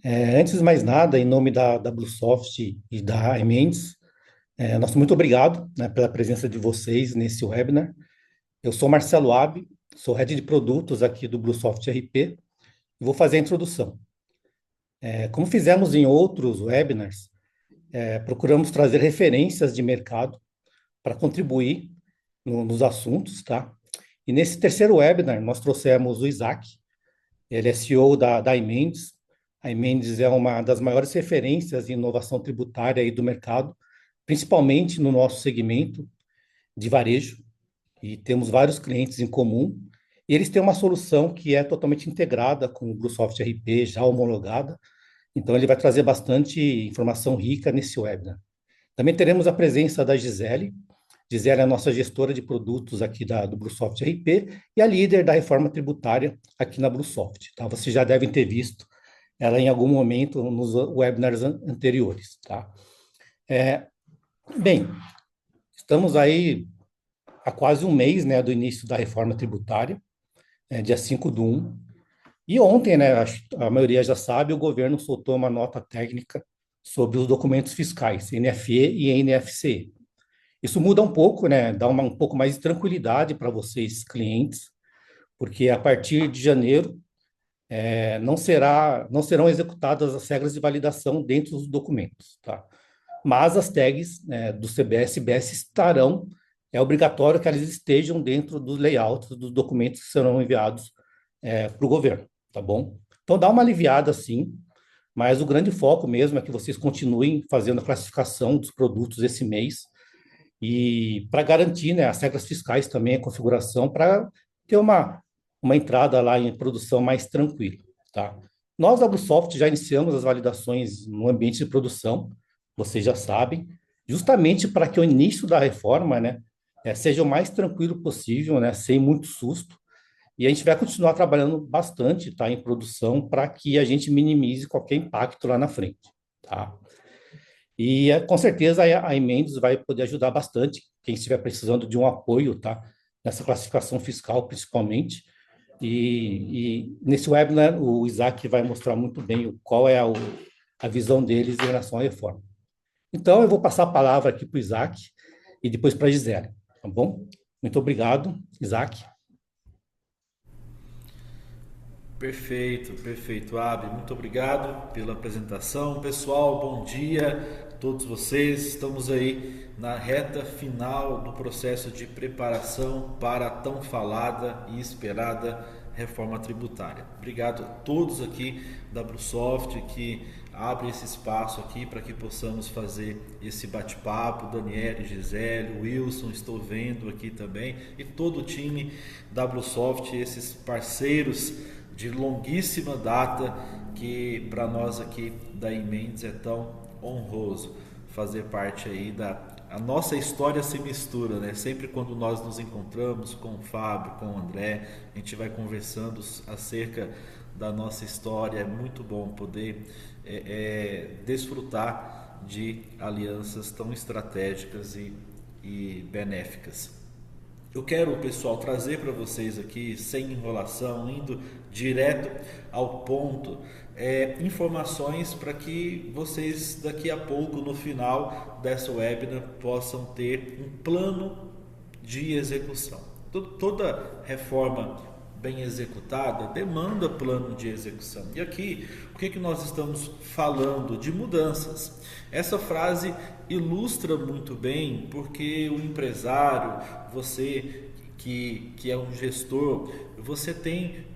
Antes de mais nada, em nome da Bluesoft e da iMendes, nosso muito obrigado, né, pela presença de vocês nesse webinar. Eu sou Marcelo Abbe, sou Head de Produtos aqui do Bluesoft RP e vou fazer a introdução. Como fizemos em outros webinars, procuramos trazer referências de mercado para contribuir nos assuntos, tá? E nesse terceiro webinar, nós trouxemos o Isaac, ele é CEO da iMendes. A iMendes é uma das maiores referências em inovação tributária aí do mercado, principalmente no nosso segmento de varejo, e temos vários clientes em comum. E eles têm uma solução que é totalmente integrada com o BlueSoft RP, já homologada. Então, ele vai trazer bastante informação rica nesse webinar. Também teremos a presença da Gisele. Gisele é a nossa gestora de produtos aqui do BlueSoft RP e a líder da reforma tributária aqui na BlueSoft. Tá? Vocês já devem ter visto ela em algum momento nos webinars anteriores. Tá? É, Bem, estamos aí há quase um mês, né, do início da reforma tributária, dia 5/1. E ontem, né, a maioria já sabe, o governo soltou uma nota técnica sobre os documentos fiscais, NFE e NFCE. Isso muda um pouco, né? Dá um pouco mais de tranquilidade para vocês, clientes, porque a partir de janeiro não serão executadas as regras de validação dentro dos documentos, tá? Mas as tags, do CBS e BS estarão, é obrigatório que elas estejam dentro dos layouts dos documentos que serão enviados para o governo, tá bom? Então dá uma aliviada, sim, mas o grande foco mesmo é que vocês continuem fazendo a classificação dos produtos esse mês, e para garantir, né, as regras fiscais também, a configuração, para ter uma entrada lá em produção mais tranquila, tá? Nós, da Bluesoft, já iniciamos as validações no ambiente de produção, vocês já sabem, justamente para que o início da reforma, né, seja o mais tranquilo possível, né, sem muito susto, e a gente vai continuar trabalhando bastante, tá, em produção, para que a gente minimize qualquer impacto lá na frente, tá? E com certeza a Emendos vai poder ajudar bastante quem estiver precisando de um apoio, tá? Nessa classificação fiscal, principalmente. E nesse webinar, o Isaac vai mostrar muito bem qual é a visão deles em relação à reforma. Então, eu vou passar a palavra aqui para o Isaac e depois para a Gisele, tá bom? Muito obrigado, Isaac. Perfeito, perfeito, Abi. Muito obrigado pela apresentação. Pessoal, bom dia a todos vocês. Estamos aí na reta final do processo de preparação para a tão falada e esperada reforma tributária. Obrigado a todos aqui da Bluesoft que abre esse espaço aqui para que possamos fazer esse bate-papo. Daniele, Gisele, Wilson, estou vendo aqui também, e todo o time da Bluesoft, esses parceiros de longuíssima data, que para nós aqui da Emendes é tão honroso fazer parte aí a nossa história se mistura, né? Sempre quando nós nos encontramos com o Fábio, com o André, a gente vai conversando acerca da nossa história. É muito bom poder desfrutar de alianças tão estratégicas e benéficas. Eu quero, pessoal, trazer para vocês aqui, sem enrolação, indo direto ao ponto, informações para que vocês daqui a pouco, no final dessa webinar, possam ter um plano de execução. Toda reforma bem executada demanda plano de execução. E aqui, o que nós estamos falando? De mudanças. Essa frase ilustra muito bem porque o empresário, você que é um gestor, você tem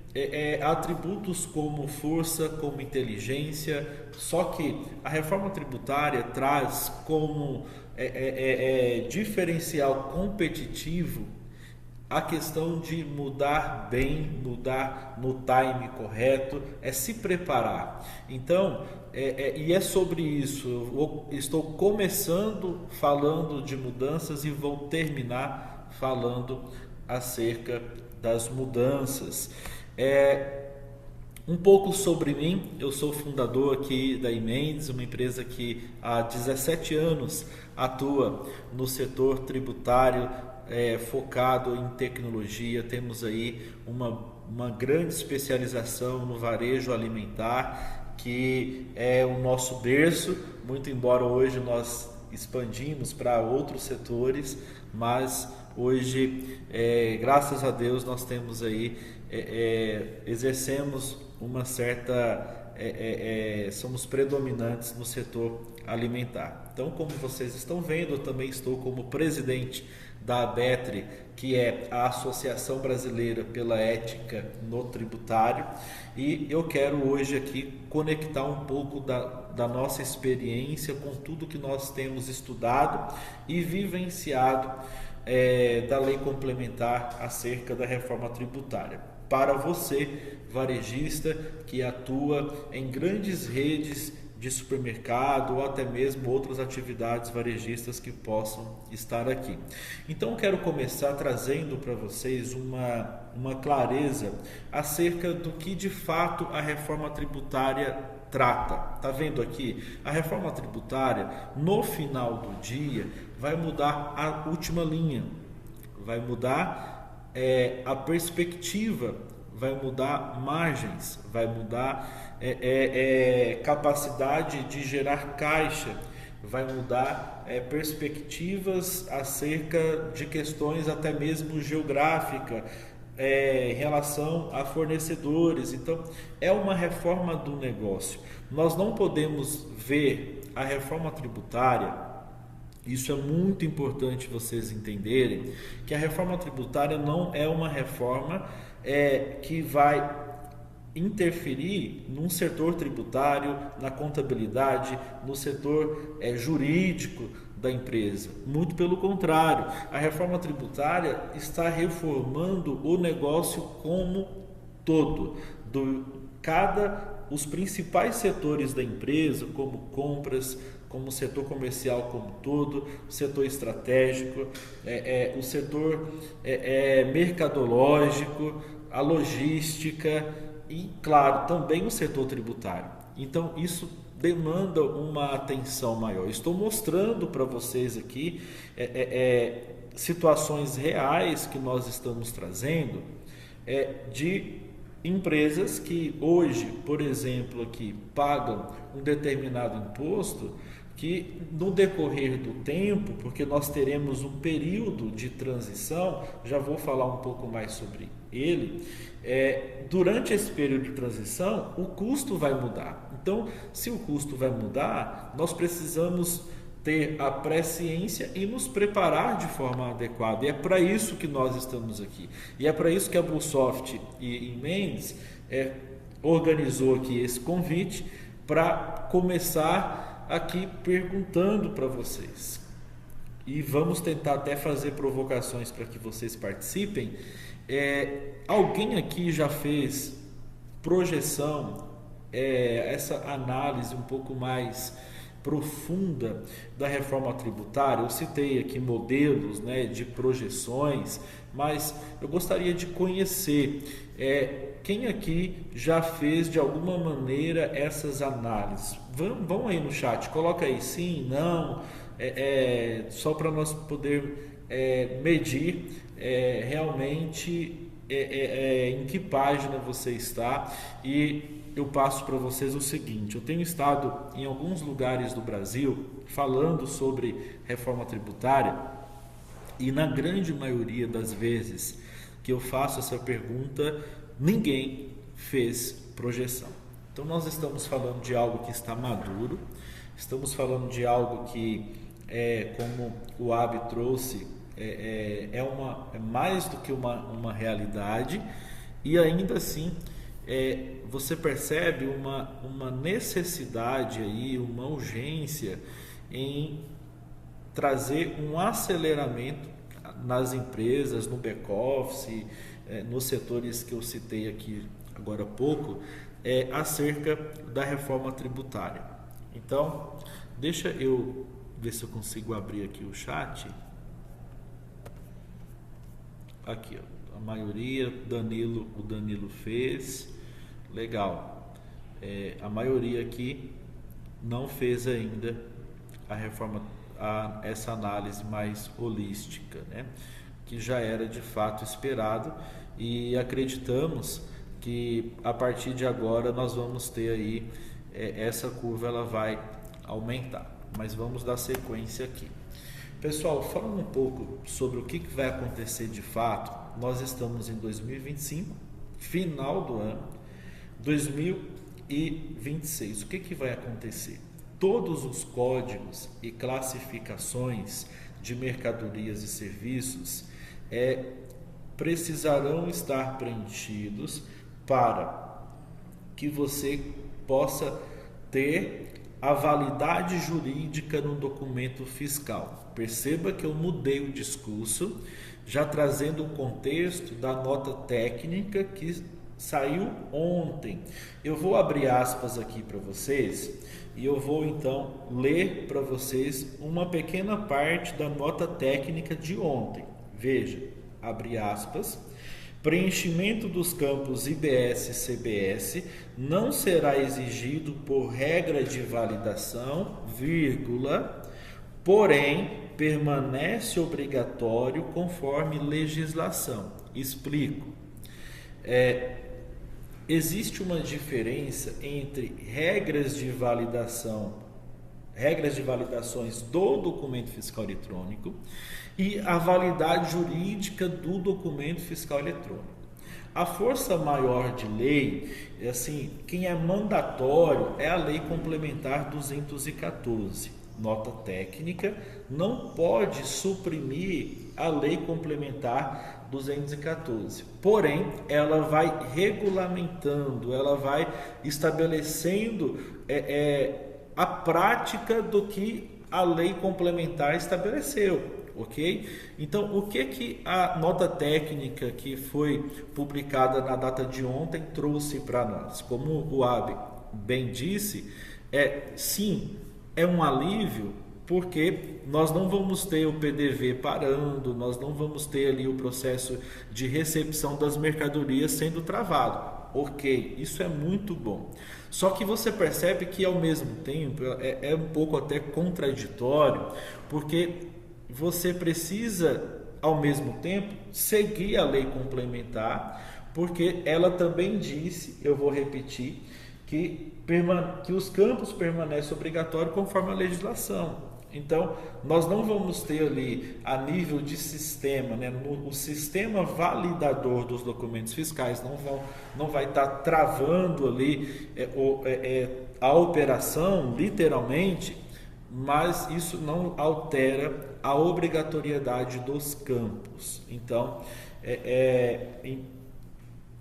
atributos como força, como inteligência, só que a reforma tributária traz como diferencial competitivo a questão de mudar bem, mudar no time correto, é se preparar. Então, e é sobre isso. Estou começando falando de mudanças e vou terminar falando acerca das mudanças. Um pouco sobre mim, eu sou fundador aqui da Emendes, uma empresa que há 17 anos atua no setor tributário, focado em tecnologia. Temos aí uma grande especialização no varejo alimentar, que é o nosso berço, muito embora hoje nós expandimos para outros setores, mas hoje, graças a Deus, nós temos aí, exercemos uma certa, somos predominantes no setor alimentar. Então, como vocês estão vendo, eu também estou como presidente da ABETRE, que é a Associação Brasileira pela Ética no Tributário, e eu quero hoje aqui conectar um pouco da nossa experiência com tudo que nós temos estudado e vivenciado da lei complementar acerca da reforma tributária. Para você, varejista, que atua em grandes redes de supermercado ou até mesmo outras atividades varejistas que possam estar aqui. Então eu quero começar trazendo para vocês uma clareza acerca do que de fato a reforma tributária trata. Tá vendo aqui? A reforma tributária, no final do dia, vai mudar a última linha, vai mudar a perspectiva, vai mudar margens, vai mudar capacidade de gerar caixa, vai mudar perspectivas acerca de questões até mesmo geográficas, em relação a fornecedores. Então, é uma reforma do negócio. Nós não podemos ver a reforma tributária, isso é muito importante vocês entenderem, que a reforma tributária não é uma reforma que vai interferir num setor tributário, na contabilidade, no setor jurídico da empresa. Muito pelo contrário, a reforma tributária está reformando o negócio como todo, os principais setores da empresa, como compras, como o setor comercial como todo, o setor estratégico, o setor mercadológico, a logística e, claro, também o setor tributário. Então, isso demanda uma atenção maior. Estou mostrando para vocês aqui situações reais que nós estamos trazendo de empresas que hoje, por exemplo, aqui pagam um determinado imposto, que no decorrer do tempo, porque nós teremos um período de transição, já vou falar um pouco mais sobre ele, durante esse período de transição o custo vai mudar. Então, se o custo vai mudar, nós precisamos ter a presciência e nos preparar de forma adequada, e é para isso que nós estamos aqui, e é para isso que a Bluesoft e Mendes organizou aqui esse convite, para começar aqui perguntando para vocês, e vamos tentar até fazer provocações para que vocês participem. Alguém aqui já fez projeção, essa análise um pouco mais profunda da reforma tributária? Eu citei aqui modelos, de projeções, mas eu gostaria de conhecer quem aqui já fez de alguma maneira essas análises. Vão aí no chat, coloca aí sim, não, só para nós poder medir realmente em que página você está. E eu passo para vocês o seguinte: eu tenho estado em alguns lugares do Brasil falando sobre reforma tributária, e na grande maioria das vezes que eu faço essa pergunta, ninguém fez projeção. Então nós estamos falando de algo que está maduro, estamos falando de algo que, como o Abi trouxe, é mais do que uma realidade, e ainda assim você percebe uma necessidade aí, uma urgência em trazer um aceleramento nas empresas, no back-office, nos setores que eu citei aqui agora há pouco, acerca da reforma tributária. Então, deixa eu ver se eu consigo abrir aqui o chat. Aqui, ó, a maioria, o Danilo fez, legal. A maioria aqui não fez ainda a reforma, essa análise mais holística, que já era de fato esperado, e acreditamos que a partir de agora nós vamos ter aí essa curva ela vai aumentar. Mas vamos dar sequência aqui. Pessoal, falando um pouco sobre o que vai acontecer de fato, nós estamos em 2025, final do ano, 2026. O que vai acontecer? Todos os códigos e classificações de mercadorias e serviços precisarão estar preenchidos para que você possa ter a validade jurídica no documento fiscal. Perceba que eu mudei o discurso, já trazendo o contexto da nota técnica que saiu ontem. Eu vou abrir aspas aqui para vocês e eu vou então ler para vocês uma pequena parte da nota técnica de ontem. Veja, abre aspas. Preenchimento dos campos IBS e CBS não será exigido por regra de validação, vírgula, porém permanece obrigatório conforme legislação. Explico. Existe uma diferença entre regras de validações do documento fiscal eletrônico e a validade jurídica do documento fiscal eletrônico. A força maior de lei, quem é mandatório é a Lei Complementar 214. Nota técnica, não pode suprimir a Lei Complementar 214. Porém, ela vai regulamentando, ela vai estabelecendo a prática do que a Lei Complementar estabeleceu. Ok? Então, o que a nota técnica que foi publicada na data de ontem trouxe para nós? Como o Abi bem disse, sim, é um alívio, porque nós não vamos ter o PDV parando, nós não vamos ter ali o processo de recepção das mercadorias sendo travado. Ok, isso é muito bom. Só que você percebe que ao mesmo tempo é um pouco até contraditório, porque você precisa ao mesmo tempo seguir a lei complementar, porque ela também disse, eu vou repetir, que os campos permanecem obrigatórios conforme a legislação. Então, nós não vamos ter ali, a nível de sistema, o sistema validador dos documentos fiscais não vai estar travando ali a operação, literalmente, mas isso não altera a obrigatoriedade dos campos. Então,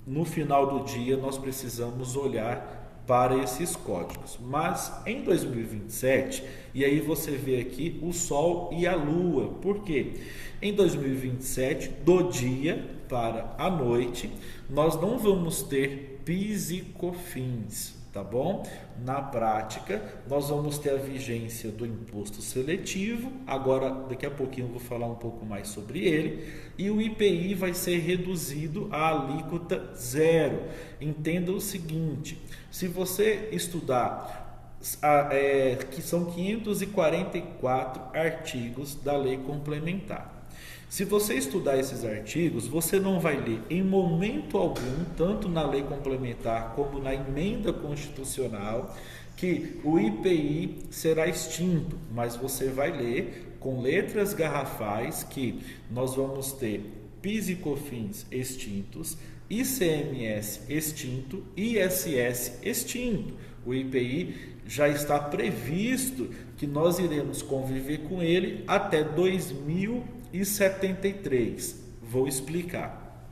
no final do dia, nós precisamos olhar para esses códigos. Mas em 2027, e aí você vê aqui o Sol e a Lua. Por quê? Em 2027, do dia para a noite, nós não vamos ter PIS e COFINS, tá bom? Na prática, nós vamos ter a vigência do imposto seletivo, agora daqui a pouquinho eu vou falar um pouco mais sobre ele, e o IPI vai ser reduzido à alíquota zero. Entenda o seguinte, se você estudar, que são 544 artigos da lei complementar, se você estudar esses artigos, você não vai ler em momento algum, tanto na lei complementar como na emenda constitucional, que o IPI será extinto, mas você vai ler com letras garrafais que nós vamos ter PIS e COFINS extintos, ICMS extinto, ISS extinto. O IPI já está previsto que nós iremos conviver com ele até 2073. Vou explicar.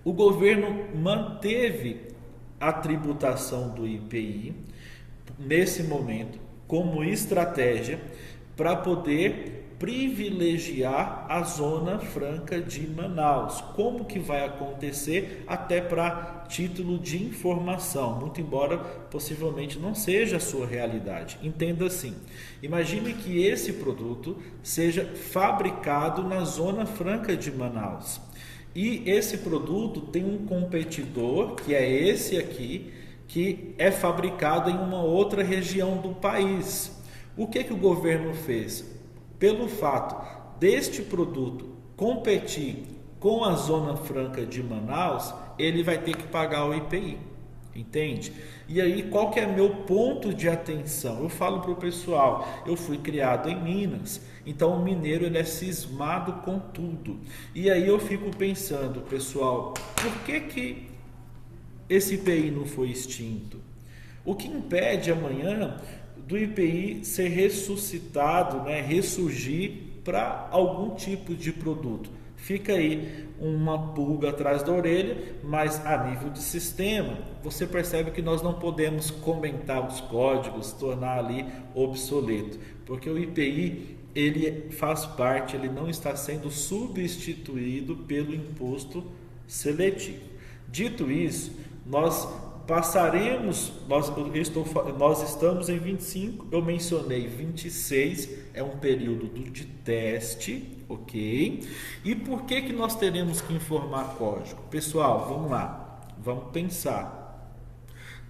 O governo manteve a tributação do IPI nesse momento como estratégia para poder privilegiar a Zona Franca de Manaus. Como que vai acontecer? Até para título de informação, muito embora possivelmente não seja a sua realidade. Entenda assim, imagine que esse produto seja fabricado na Zona Franca de Manaus e esse produto tem um competidor, que é esse aqui, que é fabricado em uma outra região do país. O que o governo fez? Pelo fato deste produto competir com a Zona Franca de Manaus, ele vai ter que pagar o IPI. entende? E aí, qual que é meu ponto de atenção? Eu falo para o pessoal, eu fui criado em Minas, então o mineiro ele é cismado com tudo. E aí eu fico pensando, pessoal, por que esse IPI não foi extinto? O que impede amanhã do IPI ser ressuscitado, né, ressurgir para algum tipo de produto? Fica aí uma pulga atrás da orelha, mas a nível de sistema, você percebe que nós não podemos comentar os códigos, tornar ali obsoleto, porque o IPI ele faz parte, ele não está sendo substituído pelo imposto seletivo. Dito isso, nós passaremos, nós estamos em 25, eu mencionei 26, é um período de teste, ok? E por que nós teremos que informar código? Pessoal, vamos lá, vamos pensar.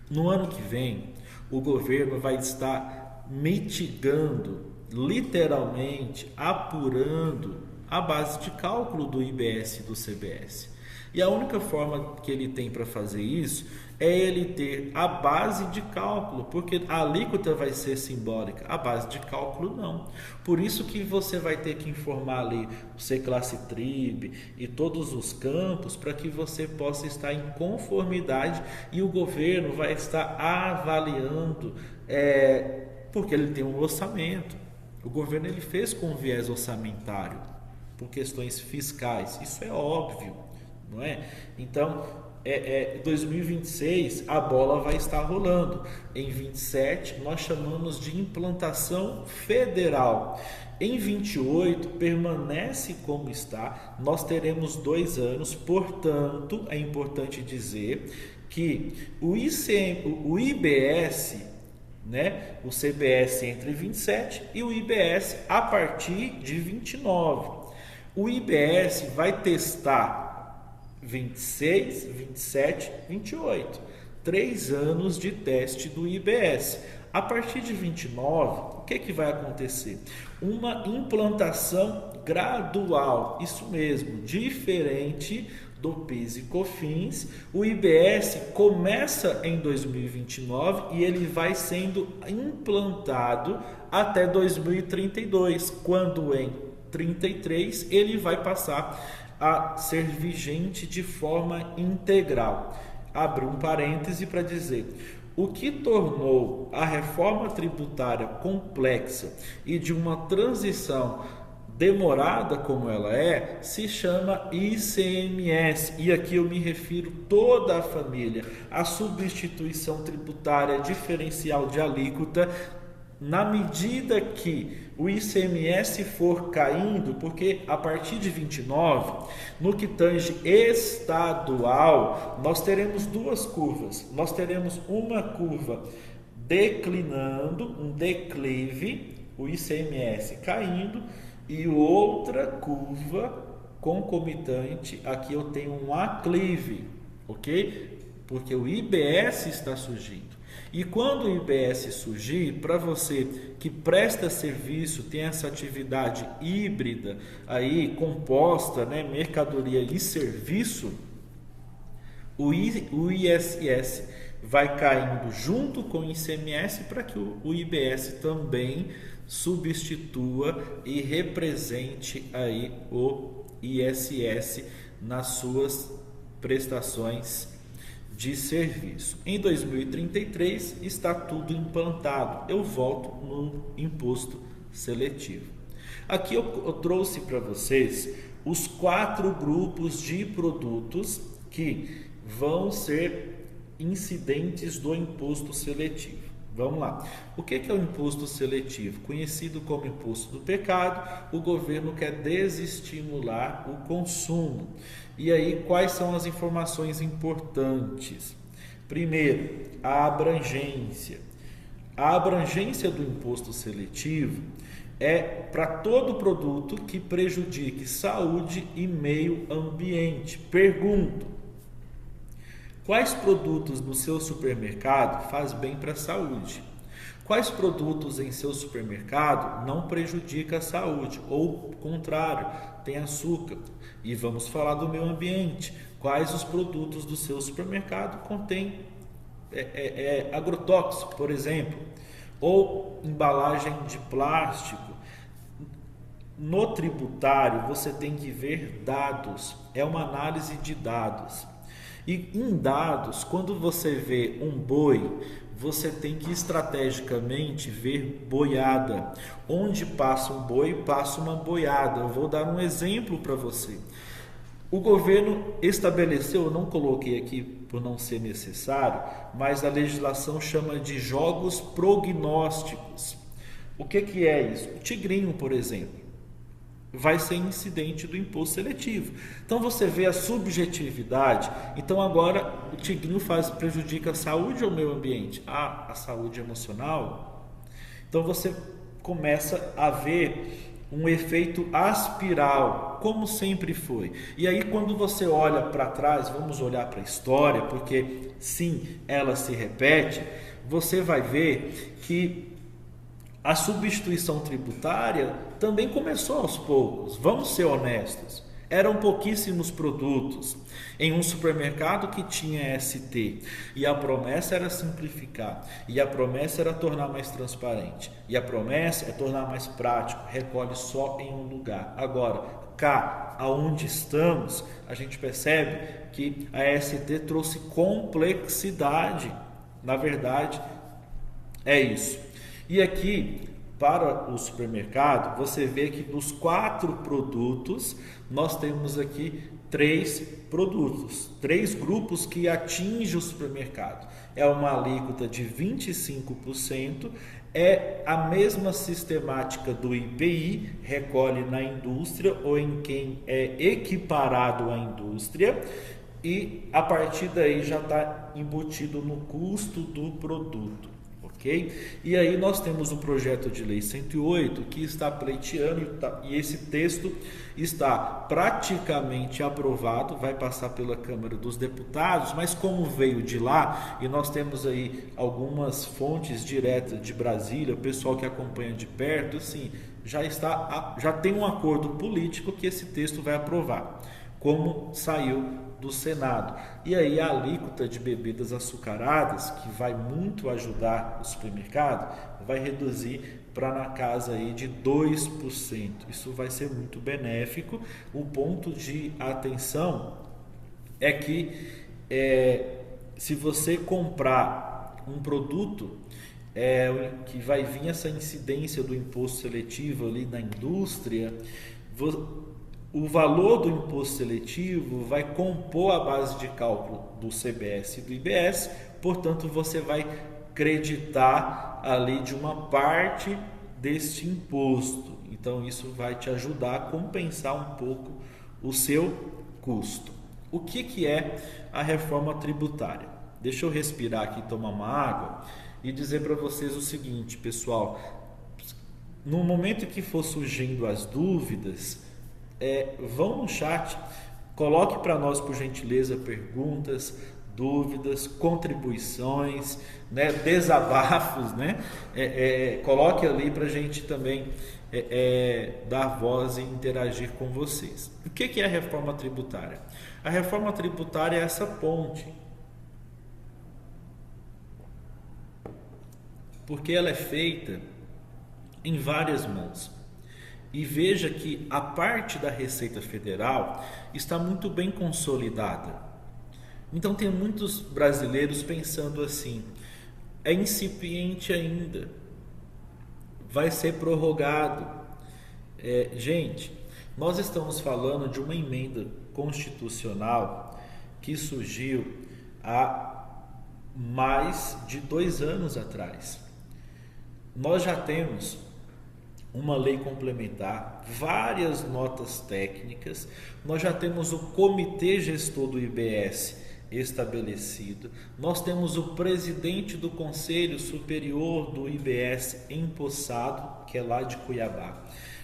No ano que vem, o governo vai estar mitigando, literalmente apurando a base de cálculo do IBS e do CBS. E a única forma que ele tem para fazer isso é ele ter a base de cálculo, porque a alíquota vai ser simbólica, a base de cálculo não. Por isso que você vai ter que informar ali o C-Classe Trib e todos os campos para que você possa estar em conformidade e o governo vai estar avaliando, porque ele tem um orçamento. O governo ele fez com viés orçamentário, por questões fiscais, isso é óbvio. Não é? Então, 2026 a bola vai estar rolando. Em 27 nós chamamos de implantação federal. Em 28 permanece como está. Nós teremos 2 anos, portanto, é importante dizer que o IBS, né, o CBS entre 27 e o IBS a partir de 29. O IBS vai testar 26, 27, 28. 3 anos de teste do IBS. A partir de 29, o que vai acontecer? Uma implantação gradual, isso mesmo, diferente do PIS e COFINS. O IBS começa em 2029 e ele vai sendo implantado até 2032, quando em 33 ele vai passar a ser vigente de forma integral. Abro um parêntese para dizer, o que tornou a reforma tributária complexa e de uma transição demorada como ela se chama ICMS, e aqui eu me refiro toda a família, a substituição tributária diferencial de alíquota, na medida que o ICMS for caindo, porque a partir de 29, no que tange estadual, nós teremos 2 curvas. Nós teremos uma curva declinando, um declive, o ICMS caindo, e outra curva concomitante, aqui eu tenho um aclive, ok? Porque o IBS está surgindo. E quando o IBS surgir, para você que presta serviço, tem essa atividade híbrida aí composta, né, mercadoria e serviço, o ISS vai caindo junto com o ICMS para que o IBS também substitua e represente aí o ISS nas suas prestações de serviço. Em 2033 está tudo implantado. Eu volto no imposto seletivo. Aqui eu trouxe para vocês os 4 grupos de produtos que vão ser incidentes do imposto seletivo. Vamos lá. O que é o imposto seletivo? Conhecido como imposto do pecado, o governo quer desestimular o consumo. E aí, quais são as informações importantes? Primeiro, a abrangência. A abrangência do imposto seletivo é para todo produto que prejudique saúde e meio ambiente. Pergunto: quais produtos no seu supermercado faz bem para a saúde? Quais produtos em seu supermercado não prejudicam a saúde? Ou, contrário, tem açúcar? E vamos falar do meio ambiente. Quais os produtos do seu supermercado contêm agrotóxico, por exemplo, ou embalagem de plástico. No tributário, você tem que ver dados, é uma análise de dados. E em dados, quando você vê um boi, você tem que estrategicamente ver boiada. Onde passa um boi, passa uma boiada. Eu vou dar um exemplo para você. O governo estabeleceu, eu não coloquei aqui por não ser necessário, mas a legislação chama de jogos prognósticos. O que é isso? O tigrinho, por exemplo, vai ser incidente do imposto seletivo. Então você vê a subjetividade. Então agora o tigrinho prejudica a saúde ou o meio ambiente? A saúde emocional. Então você começa a ver um efeito aspiral, como sempre foi. E aí quando você olha para trás, vamos olhar para a história, porque sim, ela se repete, você vai ver que a substituição tributária também começou aos poucos. Vamos ser honestos. Eram pouquíssimos produtos em um supermercado que tinha ST, e a promessa era simplificar, e a promessa era tornar mais transparente, e a promessa é tornar mais prático, recolhe só em um lugar. Agora, cá, aonde estamos, a gente percebe que a ST trouxe complexidade. Na verdade, é isso. E aqui, para o supermercado, você vê que dos 4 produtos, nós temos aqui 3 produtos, 3 grupos que atingem o supermercado. É uma alíquota de 25%, é a mesma sistemática do IPI, recolhe na indústria ou em quem é equiparado à indústria, e a partir daí já está embutido no custo do produto. Okay? E aí nós temos o projeto de lei 108 que está pleiteando e esse texto está praticamente aprovado, vai passar pela Câmara dos Deputados, mas como veio de lá e nós temos aí algumas fontes diretas de Brasília, o pessoal que acompanha de perto, assim, já tem um acordo político que esse texto vai aprovar, como saiu do Senado. E aí a alíquota de bebidas açucaradas, que vai muito ajudar o supermercado, vai reduzir para na casa aí de 2%. Isso vai ser muito benéfico. O ponto de atenção é que se você comprar um produto que vai vir essa incidência do imposto seletivo ali na indústria, o valor do imposto seletivo vai compor a base de cálculo do CBS e do IBS, portanto você vai creditar ali de uma parte deste imposto. Então isso vai te ajudar a compensar um pouco o seu custo. O que é a reforma tributária? Deixa eu respirar aqui, tomar uma água e dizer para vocês o seguinte, pessoal. No momento que for surgindo as dúvidas, vão no chat, coloque para nós, por gentileza, perguntas, dúvidas, contribuições, né, desabafos, né? Coloque ali para a gente também dar voz e interagir com vocês. O que é a reforma tributária? A reforma tributária é essa ponte, porque ela é feita em várias mãos. E veja que a parte da Receita Federal está muito bem consolidada. Então tem muitos brasileiros pensando assim, é incipiente ainda, vai ser prorrogado. Gente, nós estamos falando de uma emenda constitucional que surgiu há mais de 2 anos atrás. Nós já temos uma lei complementar, várias notas técnicas, nós já temos o comitê gestor do IBS estabelecido, nós temos o presidente do Conselho Superior do IBS empossado, que é lá de Cuiabá,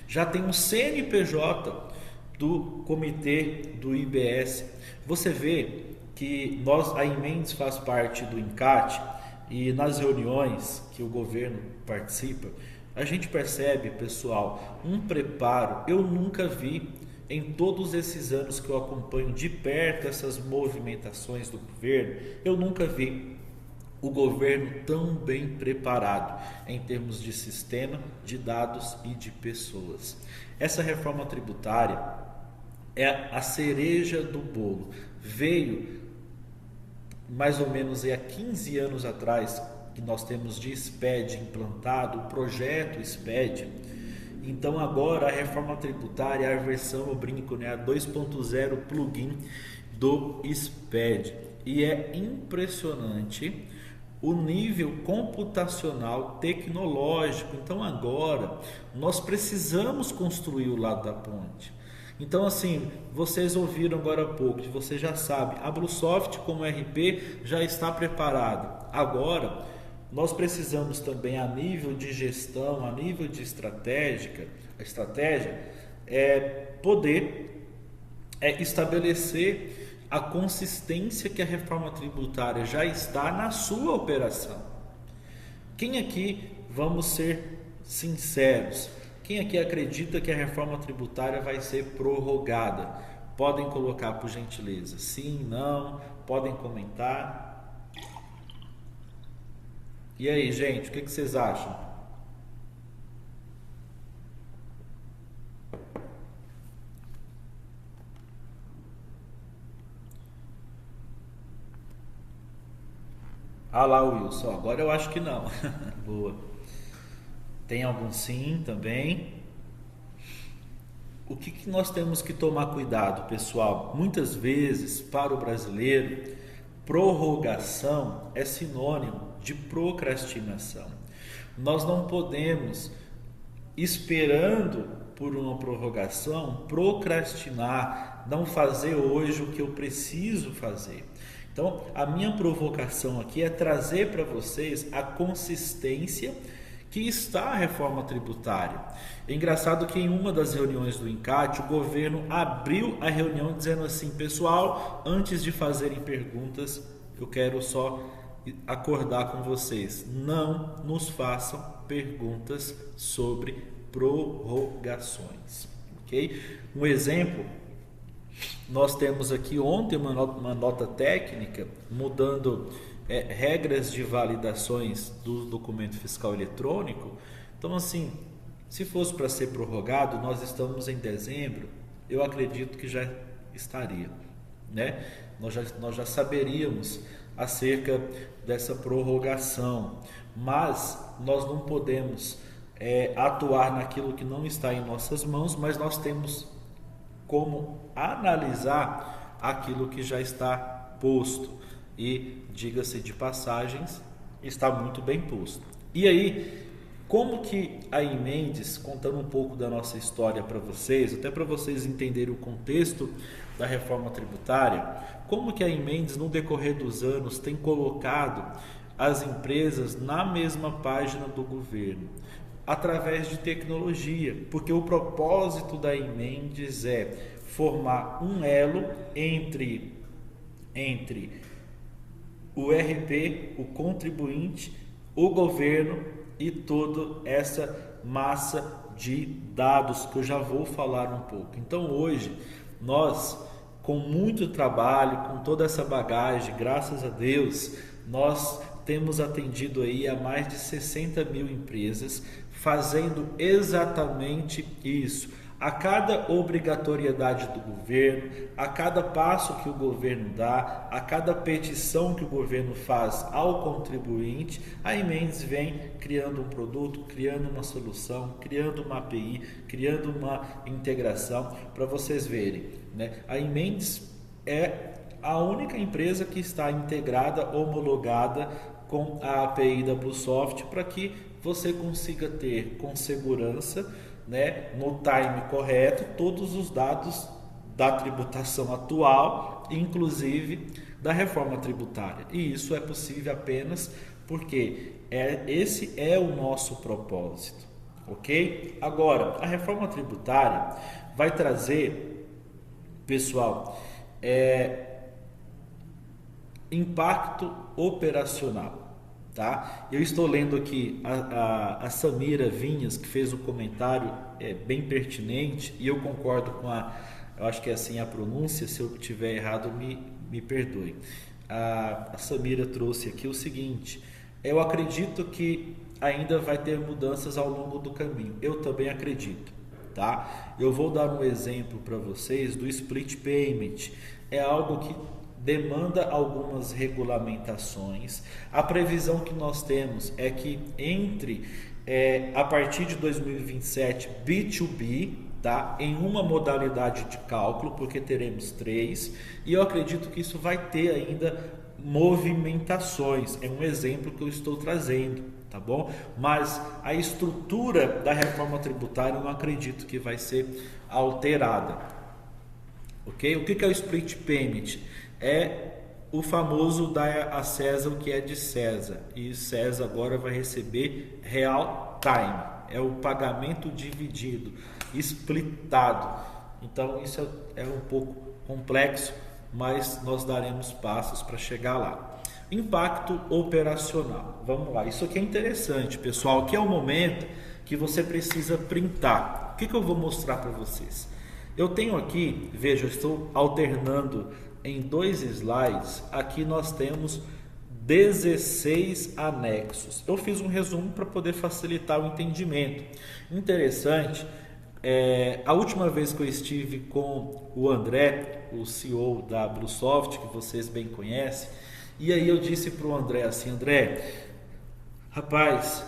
já tem o CNPJ do comitê do IBS. Você vê que a Emendes faz parte do ENCAT, e nas reuniões que o governo participa, a gente percebe, pessoal, um preparo. Eu nunca vi, em todos esses anos que eu acompanho de perto essas movimentações do governo, eu nunca vi o governo tão bem preparado em termos de sistema, de dados e de pessoas. Essa reforma tributária é a cereja do bolo. Veio mais ou menos há 15 anos atrás, que nós temos de SPED implantado, o projeto SPED. Então agora a reforma tributária é a versão, eu brinco, né, a 2.0 plugin do SPED. E é impressionante o nível computacional tecnológico. Então agora nós precisamos construir o lado da ponte. Então assim, vocês ouviram agora há pouco, você já sabe, a Bluesoft como RP já está preparado. Agora nós precisamos também, a nível de gestão, a nível de estratégia, poder estabelecer a consistência que a reforma tributária já está na sua operação. Quem aqui, vamos ser sinceros, quem aqui acredita que a reforma tributária vai ser prorrogada? Podem colocar, por gentileza, sim, não, podem comentar. E aí, gente, o que vocês acham? Ah lá, Wilson, agora eu acho que não. Boa. Tem algum sim também. O que nós temos que tomar cuidado, pessoal? Muitas vezes, para o brasileiro, prorrogação é sinônimo de procrastinação. Nós não podemos, esperando por uma prorrogação, procrastinar, não fazer hoje o que eu preciso fazer. Então, a minha provocação aqui é trazer para vocês a consistência que está a reforma tributária. É engraçado que em uma das reuniões do ENCAT, o governo abriu a reunião dizendo assim: pessoal, antes de fazerem perguntas, eu quero só acordar com vocês, não nos façam perguntas sobre prorrogações, ok? Um exemplo, nós temos aqui ontem uma nota técnica mudando regras de validações do documento fiscal eletrônico. Então assim, se fosse para ser prorrogado, nós estamos em dezembro, eu acredito que já estaria, né? Nós já saberíamos acerca dessa prorrogação, mas nós não podemos atuar naquilo que não está em nossas mãos, mas nós temos como analisar aquilo que já está posto e, diga-se de passagens, está muito bem posto. E aí, como que a Emendes, contando um pouco da nossa história para vocês, até para vocês entenderem o contexto da reforma tributária, como que a Emendes no decorrer dos anos tem colocado as empresas na mesma página do governo? Através de tecnologia, porque o propósito da Emendes é formar um elo entre o RP, o contribuinte, o governo e toda essa massa de dados que eu já vou falar um pouco. Então hoje nós, com muito trabalho, com toda essa bagagem, graças a Deus, nós temos atendido aí a mais de 60 mil empresas, fazendo exatamente isso. A cada obrigatoriedade do governo, a cada passo que o governo dá, a cada petição que o governo faz ao contribuinte, a Emendes vem criando um produto, criando uma solução, criando uma API, criando uma integração, para vocês verem, né? A Emendes é a única empresa que está integrada, homologada com a API da Bluesoft, para que você consiga ter com segurança, né, no time correto, todos os dados da tributação atual, inclusive da reforma tributária. E isso é possível apenas porque esse é o nosso propósito, ok? Agora, a reforma tributária vai trazer, pessoal, impacto operacional. Tá? Eu estou lendo aqui a Samira Vinhas, que fez um comentário bem pertinente, e eu concordo com eu acho que é assim a pronúncia, se eu estiver errado me perdoe. a Samira trouxe aqui o seguinte: eu acredito que ainda vai ter mudanças ao longo do caminho. Eu também acredito, tá? Eu vou dar um exemplo para vocês do split payment. É algo que demanda algumas regulamentações. A previsão que nós temos é que a partir de 2027 B2B, tá? Em uma modalidade de cálculo, porque teremos 3, e eu acredito que isso vai ter ainda movimentações. É um exemplo que eu estou trazendo, tá bom? Mas a estrutura da reforma tributária eu não acredito que vai ser alterada. Ok? O que é o split payment? É o famoso dar a César o que é de César, e César agora vai receber real time, é o pagamento dividido, splitado. Então isso é um pouco complexo, mas nós daremos passos para chegar lá. Impacto operacional, vamos lá, isso aqui é interessante, pessoal. Aqui é o momento que você precisa printar. O que eu vou mostrar para vocês? Eu tenho aqui, veja, eu estou alternando em 2 slides. Aqui nós temos 16 anexos. Eu fiz um resumo para poder facilitar o entendimento. Interessante, a última vez que eu estive com o André, o CEO da Bluesoft, que vocês bem conhecem, e aí eu disse para o André assim: André, rapaz,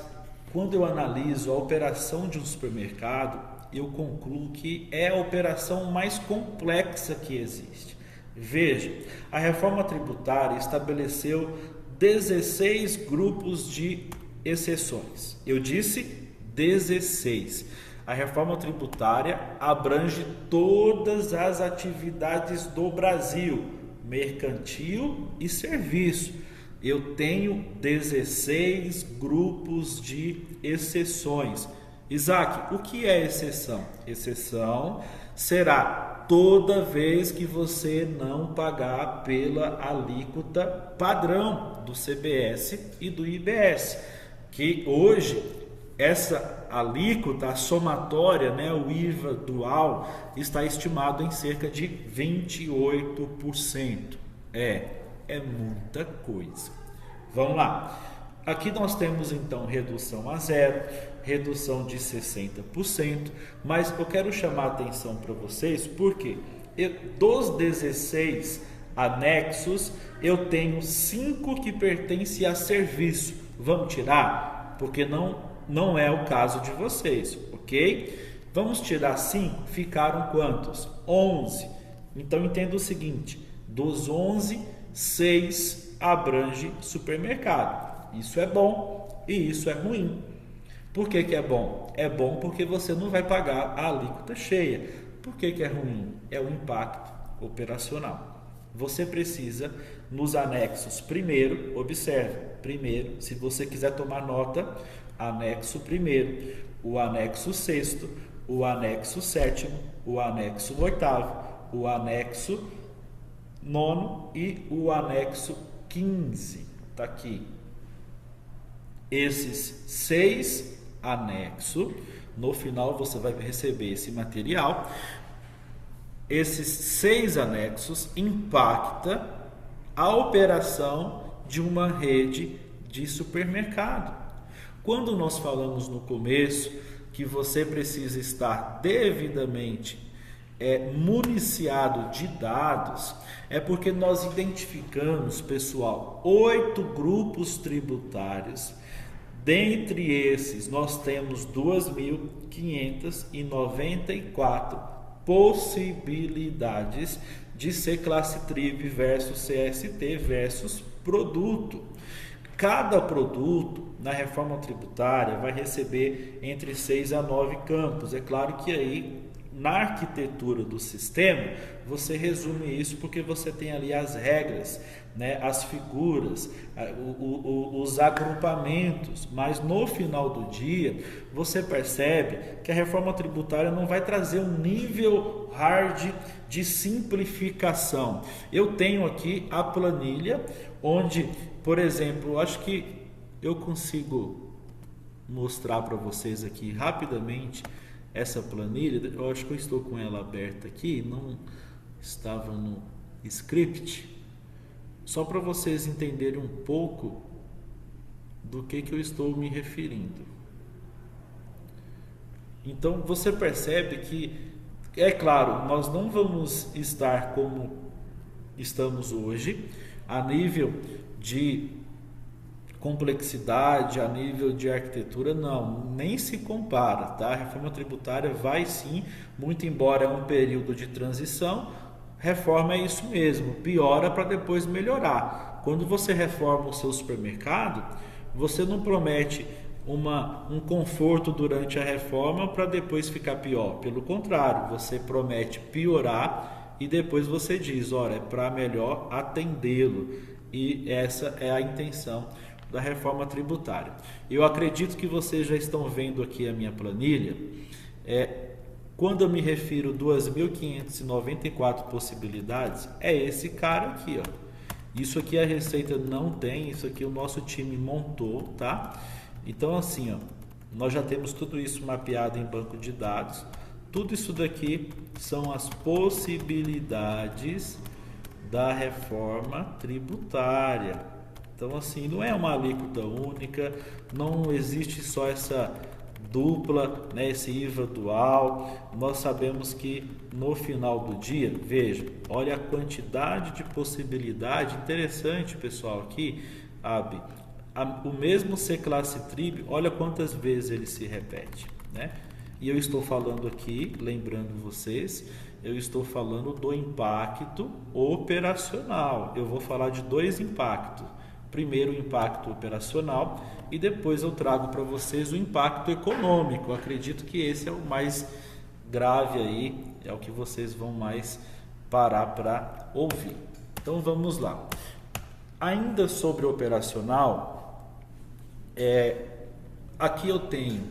quando eu analiso a operação de um supermercado, eu concluo que é a operação mais complexa que existe. Veja, a reforma tributária estabeleceu 16 grupos de exceções. Eu disse 16. A reforma tributária abrange todas as atividades do Brasil, mercantil e serviço. Eu tenho 16 grupos de exceções. Isaac, o que é exceção? Exceção será toda vez que você não pagar pela alíquota padrão do CBS e do IBS, que hoje essa alíquota, a somatória, o IVA dual, está estimado em cerca de 28%. É muita coisa. Vamos lá. Aqui nós temos então redução a zero, redução de 60%, mas eu quero chamar a atenção para vocês porque dos 16 anexos eu tenho 5 que pertencem a serviço. Vamos tirar? Porque não é o caso de vocês, ok? Vamos tirar 5, ficaram quantos? 11. Então entenda o seguinte: dos 11, 6 abrange supermercado. Isso é bom e isso é ruim. Por que é bom? É bom porque você não vai pagar a alíquota cheia. Por que é ruim? É o impacto operacional. Você precisa, nos anexos, primeiro, observe, primeiro, se você quiser tomar nota, anexo primeiro, o anexo sexto, o anexo sétimo, o anexo oitavo, o anexo nono e o anexo 15. Está aqui. Esses 6 anexos, no final você vai receber esse material. Esses 6 anexos impactam a operação de uma rede de supermercado. Quando nós falamos no começo que você precisa estar devidamente municiado de dados, é porque nós identificamos, pessoal, 8 grupos tributários. Dentre esses, nós temos 2.594 possibilidades de ser classe TRIB versus CST versus produto. Cada produto na reforma tributária vai receber entre 6 a 9 campos. É claro que aí, na arquitetura do sistema, você resume isso porque você tem ali as regras, as figuras, os agrupamentos, mas no final do dia você percebe que a reforma tributária não vai trazer um nível hard de simplificação. Eu tenho aqui a planilha onde, por exemplo, acho que eu consigo mostrar para vocês aqui rapidamente essa planilha. Eu acho que eu estou com ela aberta aqui, não estava no script. Só para vocês entenderem um pouco do que eu estou me referindo. Então você percebe que, é claro, nós não vamos estar como estamos hoje, a nível de complexidade, a nível de arquitetura, não, nem se compara, tá? A reforma tributária vai sim, muito embora é um período de transição, reforma é isso mesmo, piora para depois melhorar. Quando você reforma o seu supermercado, você não promete um conforto durante a reforma para depois ficar pior. Pelo contrário, você promete piorar e depois você diz, olha, é para melhor atendê-lo. E essa é a intenção da reforma tributária. Eu acredito que vocês já estão vendo aqui a minha planilha. Quando eu me refiro a 2.594 possibilidades, é esse cara aqui, ó. Isso aqui a Receita não tem, isso aqui o nosso time montou, tá? Então assim, ó, nós já temos tudo isso mapeado em banco de dados. Tudo isso daqui são as possibilidades da reforma tributária. Então assim, não é uma alíquota única, não existe só essa dupla, né, esse IVA dual. Nós sabemos que no final do dia, veja, olha a quantidade de possibilidade. Interessante, pessoal, aqui, Ab, o mesmo C-Classe Trib, olha quantas vezes ele se repete, né? E eu estou falando aqui, lembrando vocês, eu estou falando do impacto operacional. Eu vou falar de dois impactos. Primeiro o impacto operacional e depois eu trago para vocês o impacto econômico. Eu acredito que esse é o mais grave aí, é o que vocês vão mais parar para ouvir. Então vamos lá. Ainda sobre o operacional, aqui eu tenho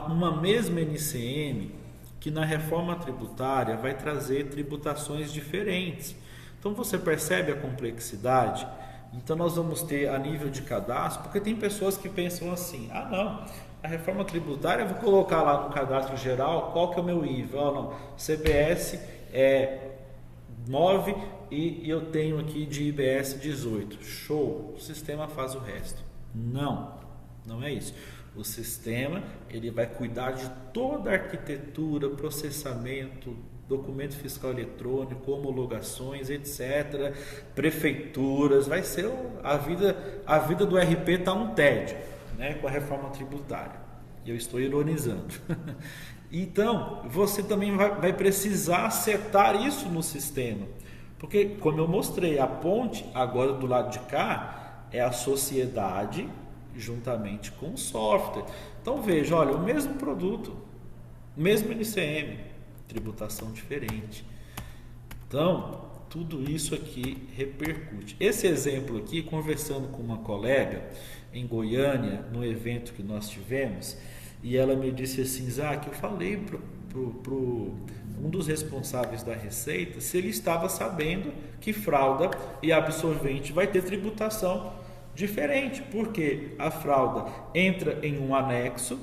uma mesma NCM que na reforma tributária vai trazer tributações diferentes. Então você percebe a complexidade? Então nós vamos ter a nível de cadastro, porque tem pessoas que pensam assim, não, a reforma tributária eu vou colocar lá no cadastro geral qual que é o meu IVA, não, CBS é 9 e eu tenho aqui de IBS 18, show, o sistema faz o resto. Não é isso. O sistema ele vai cuidar de toda a arquitetura, processamento, documento fiscal eletrônico, homologações, etc., prefeituras, vai ser a vida do RP está um tédio, né, com a reforma tributária. Eu estou ironizando. Então, você também vai precisar acertar isso no sistema, porque, como eu mostrei, a ponte agora do lado de cá é a sociedade juntamente com o software. Então veja, olha, o mesmo produto, mesmo NCM, tributação diferente. Então, tudo isso aqui repercute. Esse exemplo aqui, conversando com uma colega em Goiânia, no evento que nós tivemos, e ela me disse assim, Isaac, eu falei para um dos responsáveis da Receita se ele estava sabendo que fralda e absorvente vai ter tributação diferente, porque a fralda entra em um anexo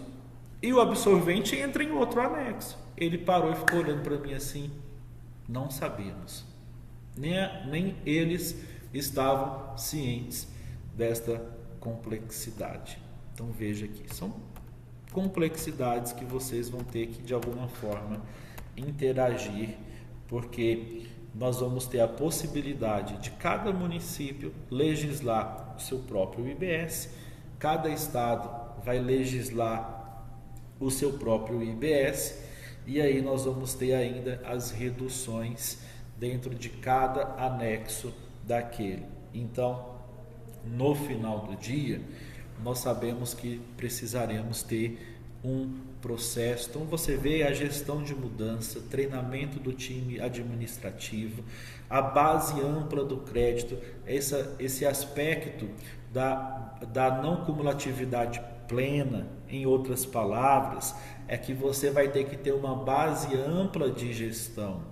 e o absorvente entra em outro anexo. Ele parou e ficou olhando para mim assim, não sabíamos, nem eles estavam cientes desta complexidade. Então veja aqui, são complexidades que vocês vão ter que de alguma forma interagir, porque nós vamos ter a possibilidade de cada município legislar o seu próprio IBS, cada estado vai legislar o seu próprio IBS, e aí nós vamos ter ainda as reduções dentro de cada anexo daquele. Então, no final do dia, nós sabemos que precisaremos ter um processo. Então você vê a gestão de mudança, treinamento do time administrativo, a base ampla do crédito, esse aspecto da não cumulatividade plena, em outras palavras, é que você vai ter que ter uma base ampla de gestão.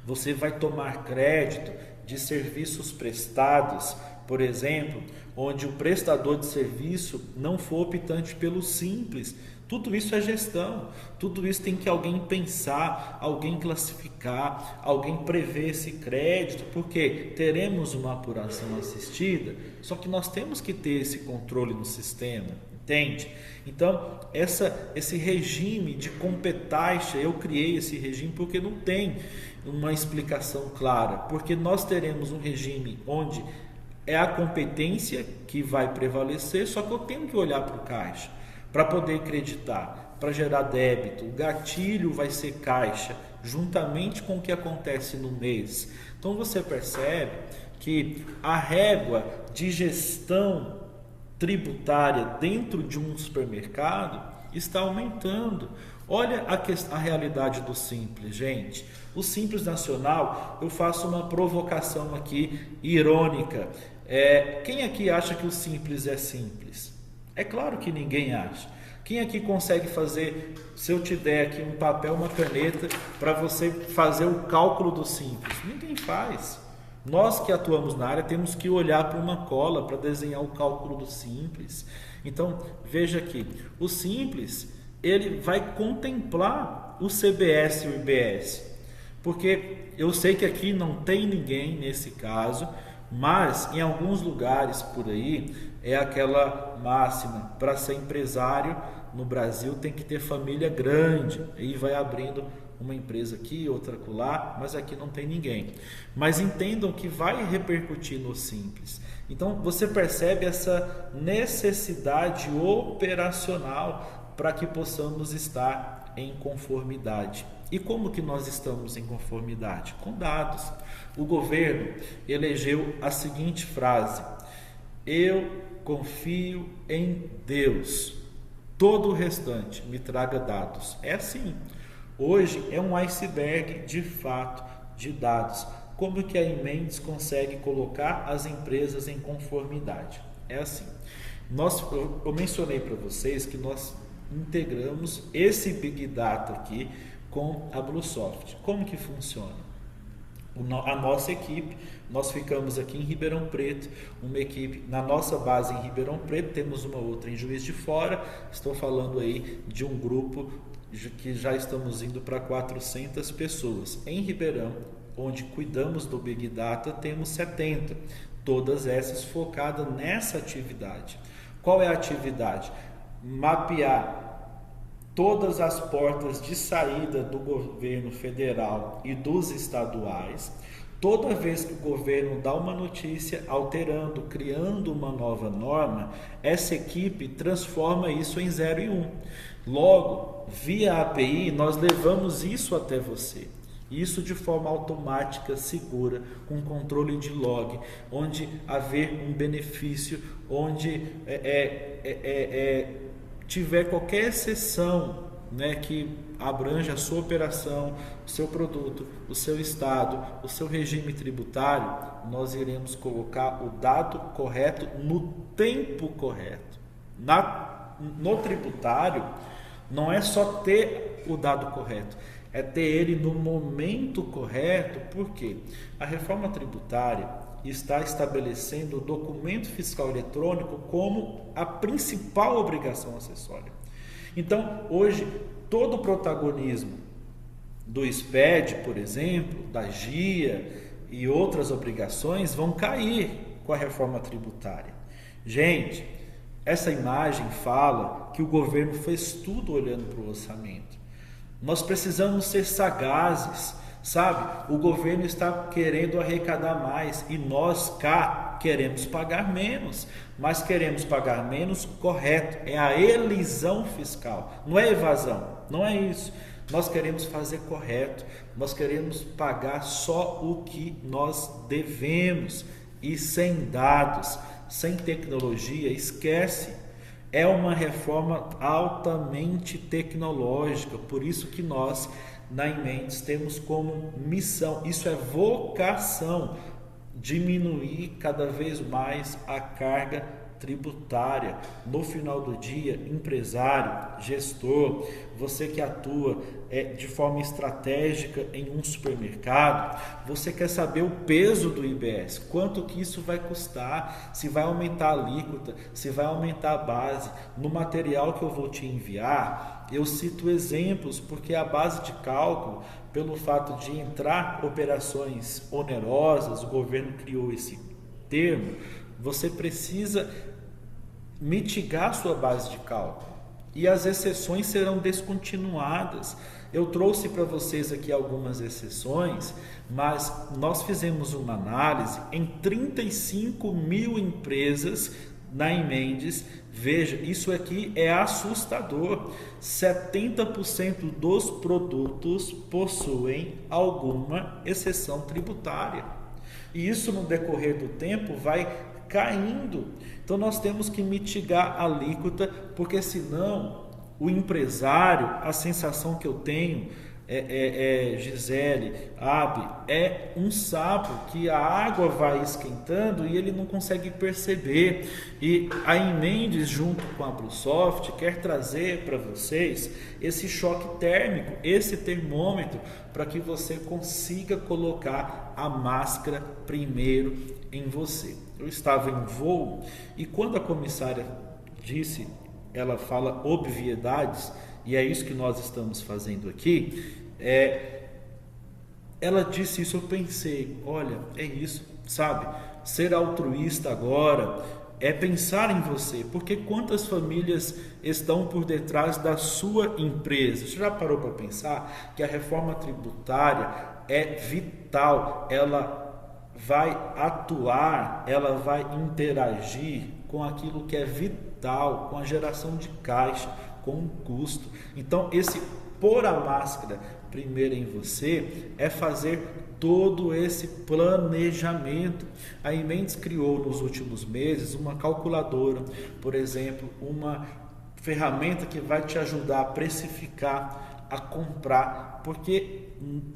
Você vai tomar crédito de serviços prestados por exemplo, onde o prestador de serviço não for optante pelo simples. Tudo isso é gestão, tudo isso tem que alguém pensar, alguém classificar, alguém prever esse crédito, porque teremos uma apuração assistida, só que nós temos que ter esse controle no sistema, entende? Então, esse regime de competaixa, eu criei esse regime porque não tem uma explicação clara, porque nós teremos um regime onde é a competência que vai prevalecer, só que eu tenho que olhar para o caixa para poder acreditar, para gerar débito. O gatilho vai ser caixa, juntamente com o que acontece no mês. Então você percebe que a régua de gestão tributária dentro de um supermercado está aumentando. Olha a realidade do Simples, gente. O Simples Nacional, eu faço uma provocação aqui irônica. Quem aqui acha que o Simples é simples? É claro que ninguém acha. Quem aqui consegue fazer, se eu te der aqui um papel, uma caneta, para você fazer o cálculo do Simples? Ninguém faz. Nós que atuamos na área temos que olhar para uma cola para desenhar o cálculo do Simples. Então, veja aqui, o Simples, ele vai contemplar o CBS e o IBS. Porque eu sei que aqui não tem ninguém nesse caso, mas em alguns lugares por aí é aquela máxima: para ser empresário no Brasil tem que ter família grande, e vai abrindo uma empresa aqui, outra acolá, mas aqui não tem ninguém. Mas entendam que vai repercutir no Simples. Então você percebe essa necessidade operacional para que possamos estar em conformidade. E como que nós estamos em conformidade? Com dados. O governo elegeu a seguinte frase: eu confio em Deus, todo o restante me traga dados. É assim. Hoje é um iceberg de fato de dados. Como que a Emendes consegue colocar as empresas em conformidade? É assim. Eu mencionei para vocês que nós integramos esse Big Data aqui com a Bluesoft. Como que funciona? A nossa equipe, nós ficamos aqui em Ribeirão Preto, uma equipe na nossa base em Ribeirão Preto, temos uma outra em Juiz de Fora. Estou falando aí de um grupo que já estamos indo para 400 pessoas. Em Ribeirão, onde cuidamos do Big Data, temos 70, todas essas focadas nessa atividade. Qual é a atividade? Mapear todas as portas de saída do governo federal e dos estaduais. Toda vez que o governo dá uma notícia alterando, criando uma nova norma, essa equipe transforma isso em 0 e 1. Logo, via API, nós levamos isso até você. Isso de forma automática, segura, com controle de log, onde haver um benefício, onde tiver qualquer exceção, né, que abranja a sua operação, o seu produto, o seu estado, o seu regime tributário, nós iremos colocar o dado correto no tempo correto. No tributário, não é só ter o dado correto, é ter ele no momento correto, porque a reforma tributária está estabelecendo o documento fiscal eletrônico como a principal obrigação acessória. Então, hoje, todo o protagonismo do SPED, por exemplo, da GIA e outras obrigações vão cair com a reforma tributária. Gente, essa imagem fala que o governo fez tudo olhando para o orçamento. Nós precisamos ser sagazes, sabe? O governo está querendo arrecadar mais e nós cá queremos pagar menos, mas queremos pagar menos correto. É a elisão fiscal, não é evasão, não é isso. Nós queremos fazer correto, nós queremos pagar só o que nós devemos, e sem dados, sem tecnologia, esquece. É uma reforma altamente tecnológica, por isso que nós na Emendes temos como missão, isso é vocação, diminuir cada vez mais a carga tributária. No final do dia, empresário, gestor, você que atua de forma estratégica em um supermercado, você quer saber o peso do IBS, quanto que isso vai custar, se vai aumentar a alíquota, se vai aumentar a base. No material que eu vou te enviar, eu cito exemplos, porque a base de cálculo, pelo fato de entrar operações onerosas, o governo criou esse termo, você precisa mitigar sua base de cálculo e as exceções serão descontinuadas. Eu trouxe para vocês aqui algumas exceções, mas nós fizemos uma análise em 35 mil empresas na Emendes. Veja, isso aqui é assustador. 70% dos produtos possuem alguma exceção tributária. E isso no decorrer do tempo vai caindo. Então nós temos que mitigar a alíquota, porque senão o empresário, a sensação que eu tenho, Gisele, Abi, é um sapo que a água vai esquentando e ele não consegue perceber. E a Emendes, junto com a Bluesoft, quer trazer para vocês esse choque térmico, esse termômetro, para que você consiga colocar a máscara primeiro em você. Eu estava em voo e quando a comissária disse, ela fala obviedades, e é isso que nós estamos fazendo aqui, ela disse isso, eu pensei, olha, é isso, sabe? Ser altruísta agora é pensar em você, porque quantas famílias estão por detrás da sua empresa? Você já parou para pensar que a reforma tributária é vital? Ela vai atuar, ela vai interagir com aquilo que é vital, com a geração de caixa, com o custo. Então, esse pôr a máscara primeiro em você é fazer todo esse planejamento. A Emendes criou nos últimos meses uma calculadora, por exemplo, uma ferramenta que vai te ajudar a precificar, a comprar, porque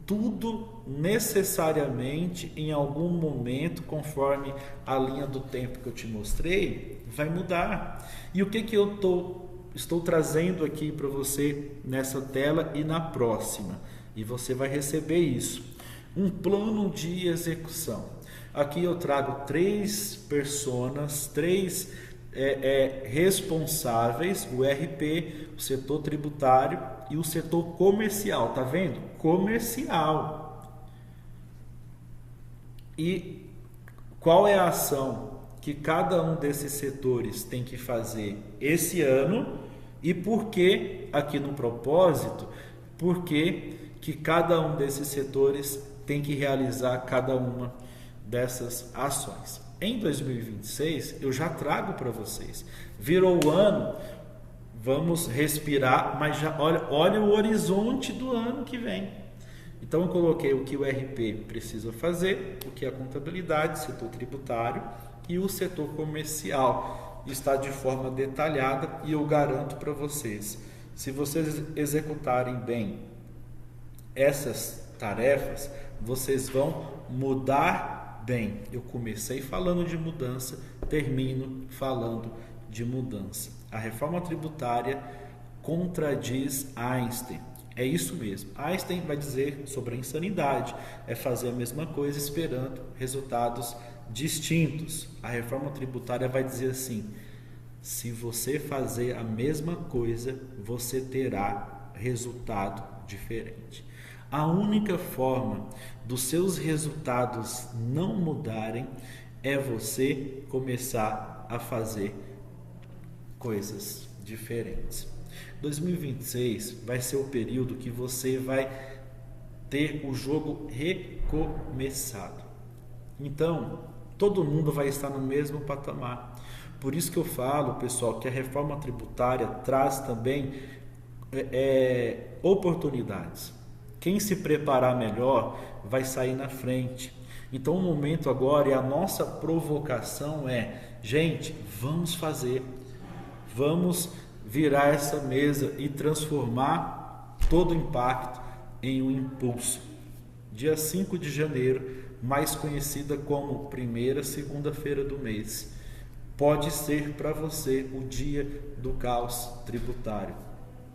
tudo necessariamente em algum momento, conforme a linha do tempo que eu te mostrei, vai mudar. E o que eu estou trazendo aqui para você nessa tela e na próxima, e você vai receber isso, um plano de execução. Aqui eu trago 3 personas, 3 responsáveis, o RP, o setor tributário e o setor comercial, tá vendo? Comercial. E qual é a ação que cada um desses setores tem que fazer esse ano e por que, aqui no propósito, por que cada um desses setores tem que realizar cada uma dessas ações. Em 2026, eu já trago para vocês. Virou o ano, vamos respirar, mas já olha o horizonte do ano que vem. Então, eu coloquei o que o RP precisa fazer, o que é a contabilidade, setor tributário e o setor comercial. Está de forma detalhada e eu garanto para vocês, se vocês executarem bem essas tarefas, vocês vão mudar bem. Eu comecei falando de mudança, termino falando de mudança. A reforma tributária contradiz Einstein. É isso mesmo. Einstein vai dizer sobre a insanidade, é fazer a mesma coisa esperando resultados distintos. A reforma tributária vai dizer assim: se você fazer a mesma coisa, você terá resultado diferente. A única forma dos seus resultados não mudarem é você começar a fazer coisas diferentes. 2026 vai ser o período que você vai ter o jogo recomeçado. Então, todo mundo vai estar no mesmo patamar. Por isso que eu falo, pessoal, que a reforma tributária traz também oportunidades. Quem se preparar melhor vai sair na frente. Então o momento agora e a nossa provocação é: gente, vamos fazer, vamos virar essa mesa e transformar todo o impacto em um impulso. Dia 5 de janeiro, mais conhecida como primeira segunda-feira do mês. pode ser para você o dia do caos tributário.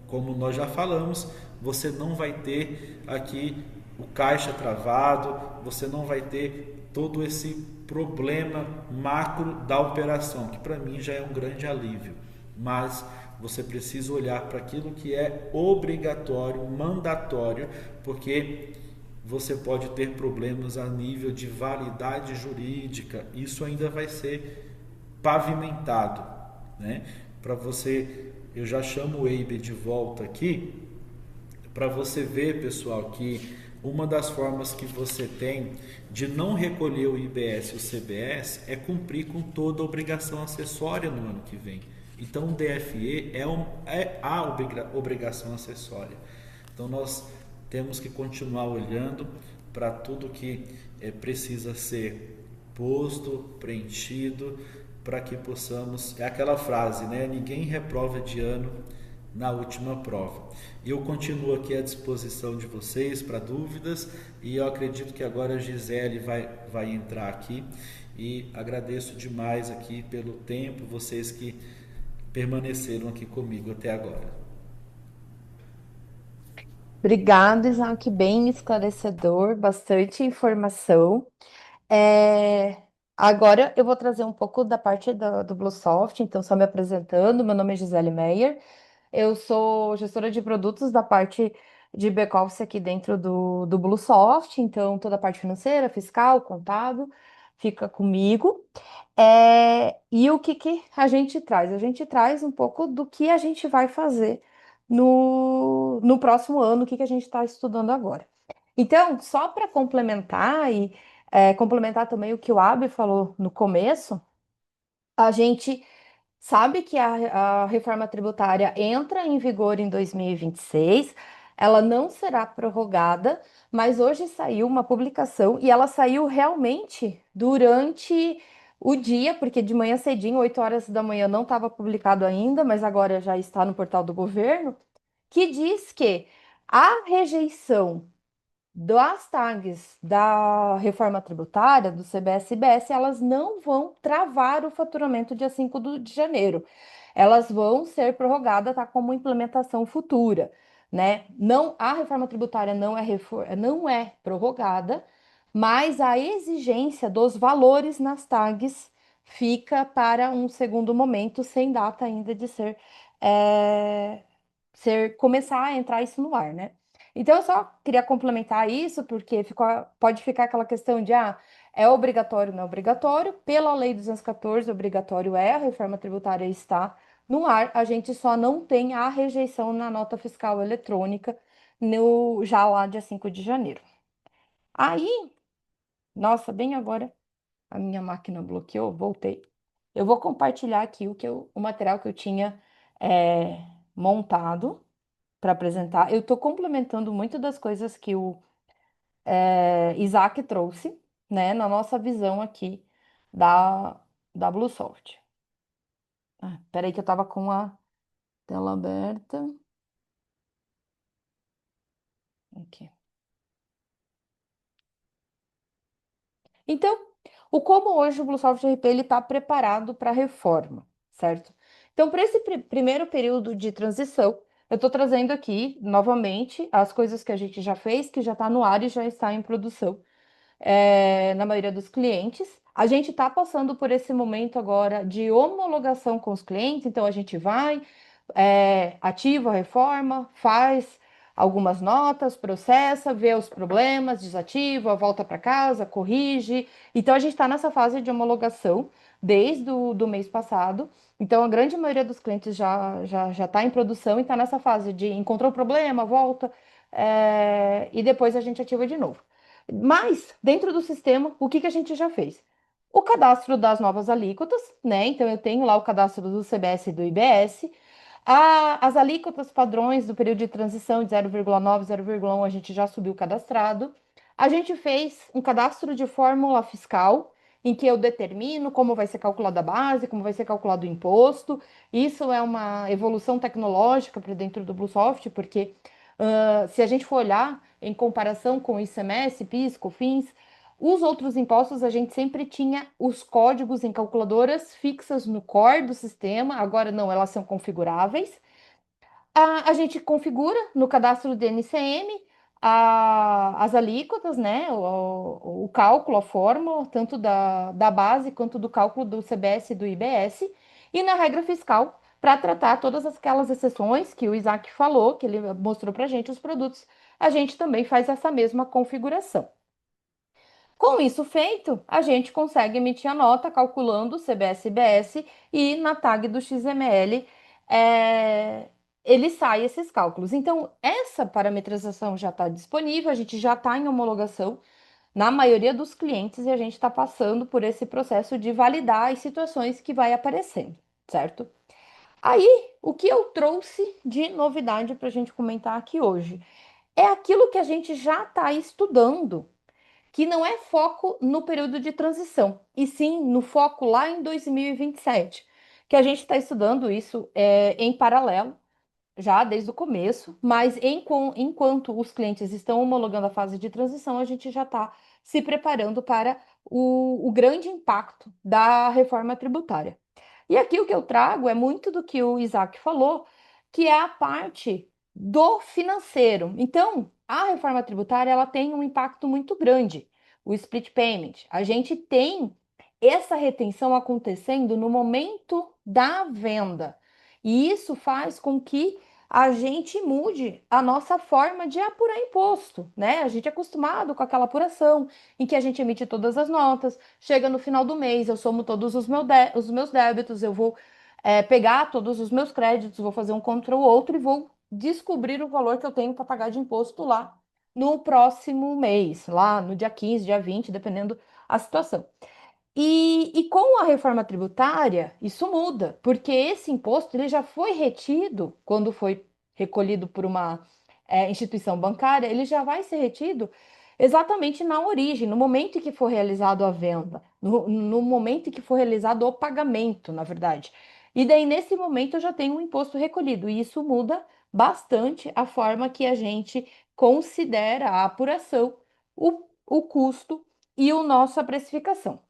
Como nós já falamos, você não vai ter aqui o caixa travado, você não vai ter todo esse problema macro da operação, que para mim já é um grande alívio. Mas você precisa olhar para aquilo que é obrigatório, mandatório, porque você pode ter problemas a nível de validade jurídica. Isso ainda vai ser pavimentado, né? Para você, eu já chamo o Eibe de volta aqui, para você ver, pessoal, que uma das formas que você tem de não recolher o IBS e o CBS é cumprir com toda a obrigação acessória no ano que vem. Então, o DFE é a obrigação acessória. Então, nós temos que continuar olhando para tudo que precisa ser posto, preenchido, para que possamos. É aquela frase, né? Ninguém reprova de ano na última prova. Eu continuo aqui à disposição de vocês para dúvidas e eu acredito que agora a Gisele vai entrar aqui e agradeço demais aqui pelo tempo, vocês que permaneceram aqui comigo até agora. Obrigada, Isaac, bem esclarecedor, bastante informação. É, Agora eu vou trazer um pouco da parte do BlueSoft, então só me apresentando, meu nome é Gisele Meyer, eu sou gestora de produtos da parte de back-office aqui dentro do BlueSoft, então toda a parte financeira, fiscal, contábil, fica comigo. E o que que a gente traz? A gente traz um pouco do que a gente vai fazer no próximo ano, o que que a gente está estudando agora. Então, só para complementar e complementar também o que o Abi falou no começo, a gente sabe que a reforma tributária entra em vigor em 2026, ela não será prorrogada, mas hoje saiu uma publicação e ela saiu realmente durante o dia, porque de manhã cedinho, 8 horas da manhã, não estava publicado ainda, mas agora já está no portal do governo, que diz que a rejeição das tags da reforma tributária, do CBS e IBS, elas não vão travar o faturamento dia 5 de janeiro. Elas vão ser prorrogadas, tá, como implementação futura, né? Não, a reforma tributária não é prorrogada, mas a exigência dos valores nas tags fica para um segundo momento, sem data ainda de é, começar a entrar isso no ar, né? Então, eu só queria complementar isso, porque pode ficar aquela questão de, é obrigatório, não é obrigatório. Pela Lei 214, obrigatório é, a reforma tributária está no ar, a gente só não tem a rejeição na nota fiscal eletrônica já lá dia 5 de janeiro. Aí, nossa, bem agora a minha máquina bloqueou, voltei. Eu vou compartilhar aqui o material que eu tinha montado para apresentar. Eu estou complementando muito das coisas que o Isaac trouxe, né, na nossa visão aqui da, da BlueSoft. Peraí que eu estava com a tela aberta. Aqui. Então, como hoje o BlueSoft RP está preparado para a reforma, certo? Então, para esse primeiro período de transição, eu estou trazendo aqui, novamente, as coisas que a gente já fez, que já está no ar e já está em produção na maioria dos clientes. A gente está passando por esse momento agora de homologação com os clientes, então a gente vai, ativa a reforma, faz algumas notas, processa, vê os problemas, desativa, volta para casa, corrige. Então a gente está nessa fase de homologação desde o do mês passado. Então a grande maioria dos clientes já está em produção e está nessa fase de encontrou o problema, volta, e depois a gente ativa de novo. Mas, dentro do sistema, o que que a gente já fez? O cadastro das novas alíquotas, né? Então, eu tenho lá o cadastro do CBS e do IBS. As alíquotas padrões do período de transição de 0,9, 0,1, a gente já subiu cadastrado. A gente fez um cadastro de fórmula fiscal, em que eu determino como vai ser calculada a base, como vai ser calculado o imposto. Isso é uma evolução tecnológica para dentro do BlueSoft, porque se a gente for olhar em comparação com ICMS, PIS, COFINS, Os outros impostos, a gente sempre tinha os códigos em calculadoras fixas no core do sistema, agora não, elas são configuráveis. A gente configura no cadastro do NCM as alíquotas, né? O cálculo, a fórmula, tanto da base quanto do cálculo do CBS e do IBS, e na regra fiscal, para tratar todas aquelas exceções que o Isaac falou, que ele mostrou para a gente os produtos, a gente também faz essa mesma configuração. Com isso feito, a gente consegue emitir a nota calculando o CBS-IBS e na tag do XML ele sai esses cálculos. Então, essa parametrização já está disponível, a gente já está em homologação na maioria dos clientes e a gente está passando por esse processo de validar as situações que vai aparecendo, certo? Aí, o que eu trouxe de novidade para a gente comentar aqui hoje é aquilo que a gente já está estudando, que não é foco no período de transição, e sim no foco lá em 2027, que a gente está estudando isso em paralelo, já desde o começo, mas enquanto os clientes estão homologando a fase de transição, a gente já está se preparando para o grande impacto da reforma tributária. E aqui o que eu trago é muito do que o Isaac falou, que é a parte do financeiro. Então, a reforma tributária ela tem um impacto muito grande. O split payment. A gente tem essa retenção acontecendo no momento da venda. E isso faz com que a gente mude a nossa forma de apurar imposto, né? A gente é acostumado com aquela apuração em que a gente emite todas as notas, chega no final do mês, eu somo todos os meus débitos, eu vou pegar todos os meus créditos, vou fazer um contra o outro e vou descobrir o valor que eu tenho para pagar de imposto lá no próximo mês, lá no dia 15, dia 20, dependendo a situação. E com a reforma tributária, isso muda, porque esse imposto ele já foi retido, quando foi recolhido por uma instituição bancária, ele já vai ser retido exatamente na origem, no momento em que for realizado a venda, no momento em que for realizado o pagamento, na verdade. E daí, nesse momento, eu já tenho um imposto recolhido, e isso muda bastante a forma que a gente considera a apuração, o custo e a nossa precificação.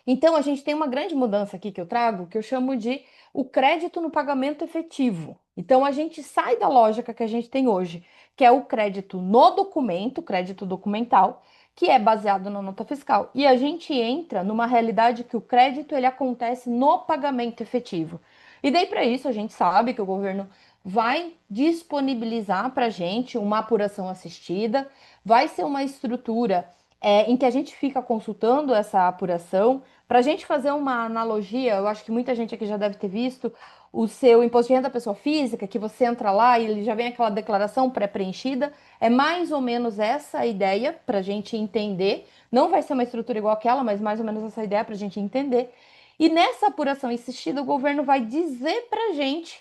Então, a gente tem uma grande mudança aqui que eu trago, que eu chamo de o crédito no pagamento efetivo. Então, a gente sai da lógica que a gente tem hoje, que é o crédito no documento, crédito documental, que é baseado na nota fiscal, e a gente entra numa realidade que o crédito ele acontece no pagamento efetivo. E daí, para isso, a gente sabe que o governo vai disponibilizar para a gente uma apuração assistida, vai ser uma estrutura em que a gente fica consultando essa apuração. Para a gente fazer uma analogia, eu acho que muita gente aqui já deve ter visto o seu imposto de renda da pessoa física, que você entra lá e ele já vem aquela declaração pré-preenchida. É mais ou menos essa a ideia para a gente entender. Não vai ser uma estrutura igual àquela, mas mais ou menos essa ideia para a gente entender. E nessa apuração assistida, o governo vai dizer para a gente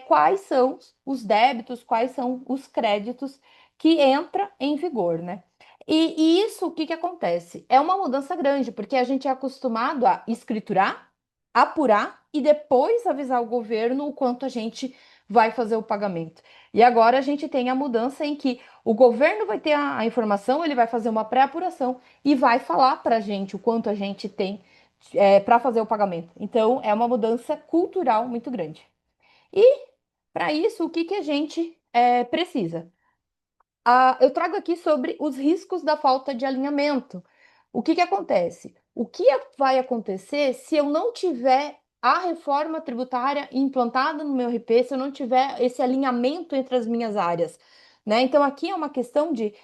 quais são os débitos, quais são os créditos que entra em vigor, né? E isso, o que que acontece? É uma mudança grande, porque a gente é acostumado a escriturar, apurar e depois avisar o governo o quanto a gente vai fazer o pagamento. E agora a gente tem a mudança em que o governo vai ter a informação, ele vai fazer uma pré-apuração e vai falar para a gente o quanto a gente tem para fazer o pagamento. Então, é uma mudança cultural muito grande. E para isso, o que que a gente precisa? Eu trago aqui sobre os riscos da falta de alinhamento. O que que acontece? O que vai acontecer se eu não tiver a reforma tributária implantada no meu RP, se eu não tiver esse alinhamento entre as minhas áreas, né? Então aqui é uma questão de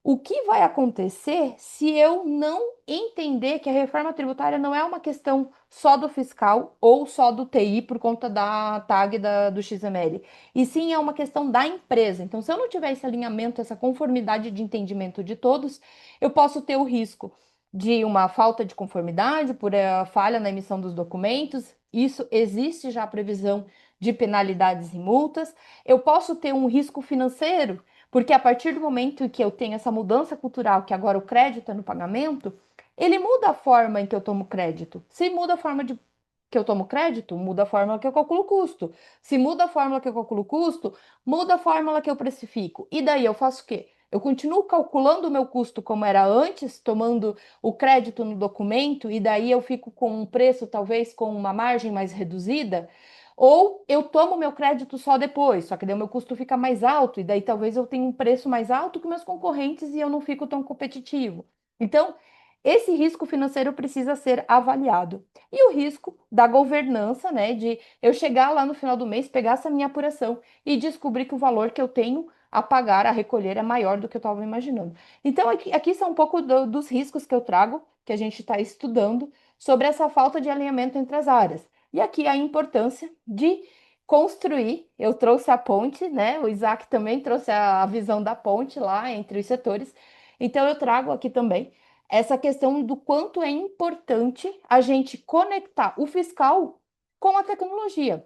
o que vai acontecer se eu não entender que a reforma tributária não é uma questão só do fiscal ou só do TI por conta da tag do XML, e sim é uma questão da empresa. Então, se eu não tiver esse alinhamento, essa conformidade de entendimento de todos, eu posso ter o risco de uma falta de conformidade por falha na emissão dos documentos. Isso existe já a previsão de penalidades e multas. Eu posso ter um risco financeiro porque a partir do momento em que eu tenho essa mudança cultural, que agora o crédito é no pagamento, ele muda a forma em que eu tomo crédito. Se muda a forma que eu tomo crédito, muda a fórmula que eu calculo o custo. Se muda a fórmula que eu calculo o custo, muda a fórmula que eu precifico. E daí eu faço o quê? Eu continuo calculando o meu custo como era antes, tomando o crédito no documento, e daí eu fico com um preço, talvez com uma margem mais reduzida, ou eu tomo meu crédito só depois, só que daí o meu custo fica mais alto, e daí talvez eu tenha um preço mais alto que meus concorrentes e eu não fico tão competitivo. Então, esse risco financeiro precisa ser avaliado. E o risco da governança, né, de eu chegar lá no final do mês, pegar essa minha apuração e descobrir que o valor que eu tenho a pagar, a recolher é maior do que eu estava imaginando. Então, aqui são um pouco dos riscos que eu trago, que a gente está estudando, sobre essa falta de alinhamento entre as áreas. E aqui a importância de construir. Eu trouxe a ponte, né? O Isaac também trouxe a visão da ponte lá entre os setores. Então, eu trago aqui também essa questão do quanto é importante a gente conectar o fiscal com a tecnologia.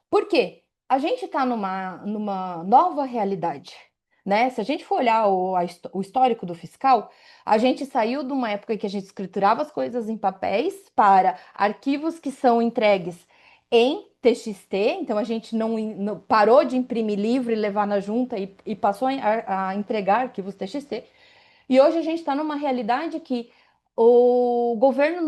Por quê? A gente está numa nova realidade, né? Se a gente for olhar o histórico do fiscal, a gente saiu de uma época que a gente escriturava as coisas em papéis para arquivos que são entregues em TXT, então a gente não parou de imprimir livro e levar na junta e passou a entregar arquivos TXT. E hoje a gente está numa realidade que o governo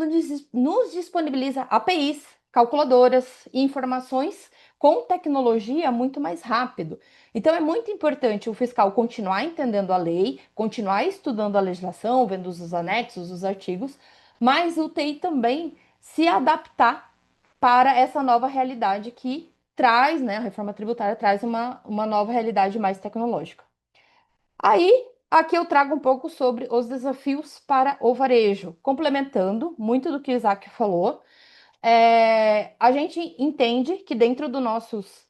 nos disponibiliza APIs, calculadoras e informações com tecnologia muito mais rápido. Então é muito importante o fiscal continuar entendendo a lei, continuar estudando a legislação, vendo os anexos, os artigos, mas o TI também se adaptar para essa nova realidade que traz, né, a reforma tributária traz uma nova realidade mais tecnológica. Aí, aqui eu trago um pouco sobre os desafios para o varejo, complementando muito do que o Isaac falou. A gente entende que dentro dos nossos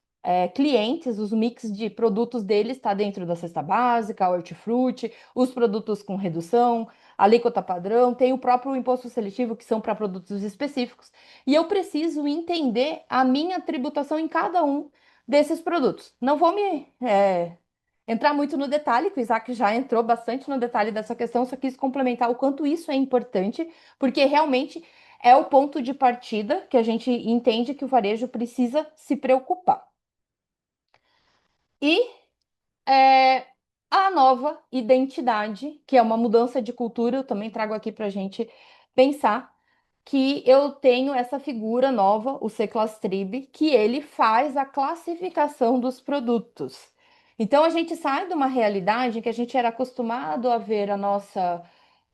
clientes, os mix de produtos deles está dentro da cesta básica, hortifruti, os produtos com redução, alíquota padrão, tem o próprio imposto seletivo, que são para produtos específicos, e eu preciso entender a minha tributação em cada um desses produtos. Não vou entrar muito no detalhe, que o Isaac já entrou bastante no detalhe dessa questão, só quis complementar o quanto isso é importante, porque realmente é o ponto de partida que a gente entende que o varejo precisa se preocupar. E é, a nova identidade, que é uma mudança de cultura, eu também trago aqui para a gente pensar que eu tenho essa figura nova, o C-Class-Trib, que ele faz a classificação dos produtos. Então a gente sai de uma realidade em que a gente era acostumado a ver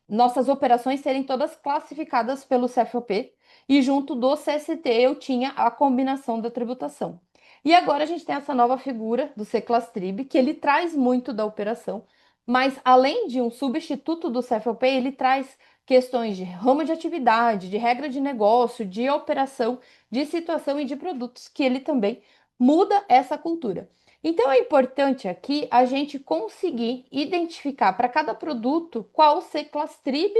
nossas operações serem todas classificadas pelo CFOP e junto do CST eu tinha a combinação da tributação. E agora a gente tem essa nova figura do C-Class-Trib, que ele traz muito da operação, mas além de um substituto do CFOP, ele traz questões de ramo de atividade, de regra de negócio, de operação, de situação e de produtos, que ele também muda essa cultura. Então é importante aqui a gente conseguir identificar para cada produto qual o C-Class-Trib